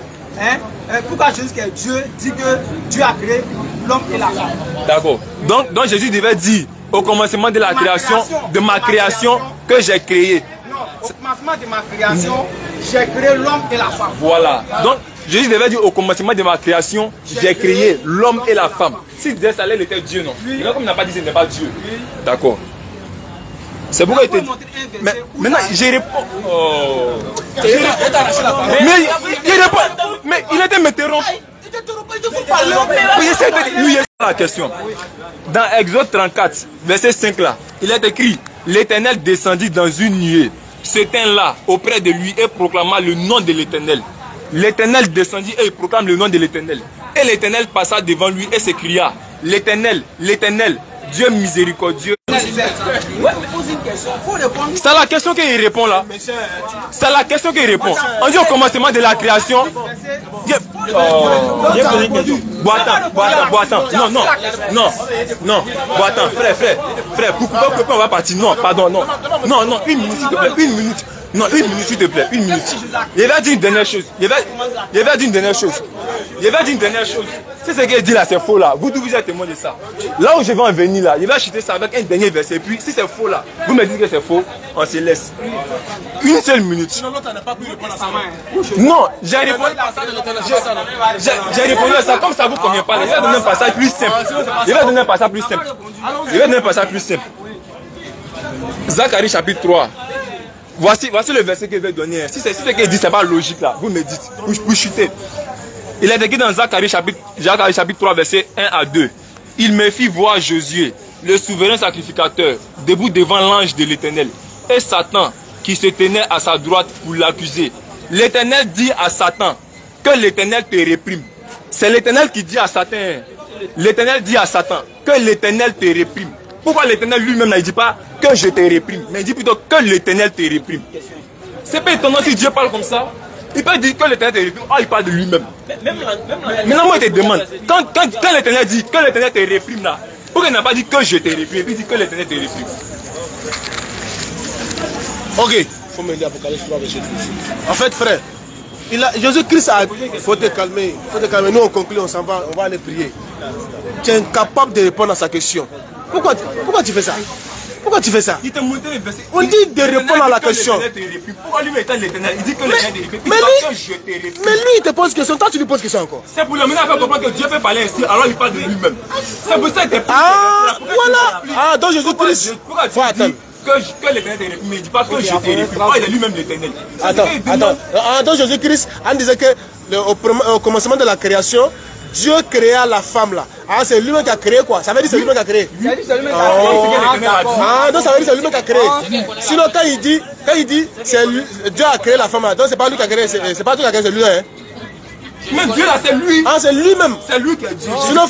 pourquoi Jésus qui est Dieu dit que Dieu a créé l'homme et la femme? D'accord. Donc Jésus devait dire au commencement de la création, de ma création que j'ai créé. Non, au commencement de ma création, j'ai créé l'homme et la femme. Voilà. Donc Jésus devait dire au commencement de ma création, j'ai créé l'homme et la femme. S'il disait ça, il était Dieu, non? Mais comme il n'a pas dit, il n'est pas Dieu. D'accord. C'est pourquoi il te dit. Mais maintenant, j'ai répondu. Oh. Mais il répond. Mais il était m'interrompre. Lui, la question. Dans Exode 34, verset 5 là, il est écrit, l'Éternel descendit dans une nuée, se tint là auprès de lui et proclama le nom de l'Éternel. L'Éternel descendit et il proclame le nom de l'Éternel. Et l'Éternel passa devant lui et s'écria, l'Éternel, l'Éternel, Dieu miséricordieux. C'est la question qu'il répond là. C'est la question qu'il répond. On dit au commencement de la création. Boitan. Non. Boitan, frère, pourquoi on va partir? Non, pardon, non, une minute s'il te plaît, une minute. Non, une minute s'il te plaît, une minute. Il va dire une dernière chose. Il va dire une dernière chose. C'est ce qu'il dit là, c'est faux là. Vous êtes témoin de ça. Là où je vais en venir là, il va chuter ça avec un dernier verset. Puis si c'est faux là, vous me dites que c'est faux, on se laisse. Une seule minute. Non, j'ai répondu à ça. Comme ça vous convient pas. Il va donner un passage plus simple. Zacharie chapitre 3. Voici le verset que je vais donner. Si c'est ce qu'il dit, c'est pas logique là. Vous me dites, vous chutez. Il est écrit dans Zacharie chapitre 3, verset 1 à 2. Il me fit voir Josué, le souverain sacrificateur, debout devant l'ange de l'Éternel. Et Satan, qui se tenait à sa droite pour l'accuser. L'Éternel dit à Satan, que l'Éternel te réprime. C'est l'Éternel qui dit à Satan. L'Éternel dit à Satan, que l'Éternel te réprime. Pourquoi l'Éternel lui-même ne dit pas que je te réprime, mais il dit plutôt que l'Éternel te réprime. C'est pas étonnant si Dieu parle comme ça. Il peut dire que l'Éternel te réprime. Il parle de lui-même. Maintenant, moi, je te demande, quand l'Éternel dit que l'Éternel te réprime là, pourquoi il n'a pas dit que je te réprime, il dit que l'Éternel te réprime. Ok, il faut me dire Apocalypse 3, verset 12. En fait, frère, Jésus-Christ a... Il faut te calmer. Nous, on conclut, on s'en va, on va aller prier. Tu es incapable de répondre à sa question. Pourquoi tu fais ça? Il t'a montré le verset. On dit de répondre à la question. Pourquoi lui étant l'Éternel, il dit que l'Éternel te réprime. Mais lui, il te pose question, toi tu lui poses question encore. C'est pour le mener à faire comprendre que Dieu peut parler ainsi, alors il parle de lui-même. C'est pour ça qu'il te voilà. Donc Jésus-Christ. Faut attendre. que l'éternel t'ait réprimé. Il ne dit pas que je t'ai réprimé. Il est lui-même l'éternel. Attends, Jésus-Christ, on disait que au commencement de la création, Dieu créa la femme là. Ah, c'est lui-même qui a créé quoi? Ça veut dire c'est lui-même qui a créé. Ah, donc ça veut dire c'est lui-même qui a créé. Sinon, quand il dit Dieu a créé la femme là, donc c'est pas lui qui a créé, c'est pas Dieu qui a créé, c'est lui. Hein? Mais Dieu là, c'est lui. Ah, c'est lui-même. C'est lui qui a dit. Sinon,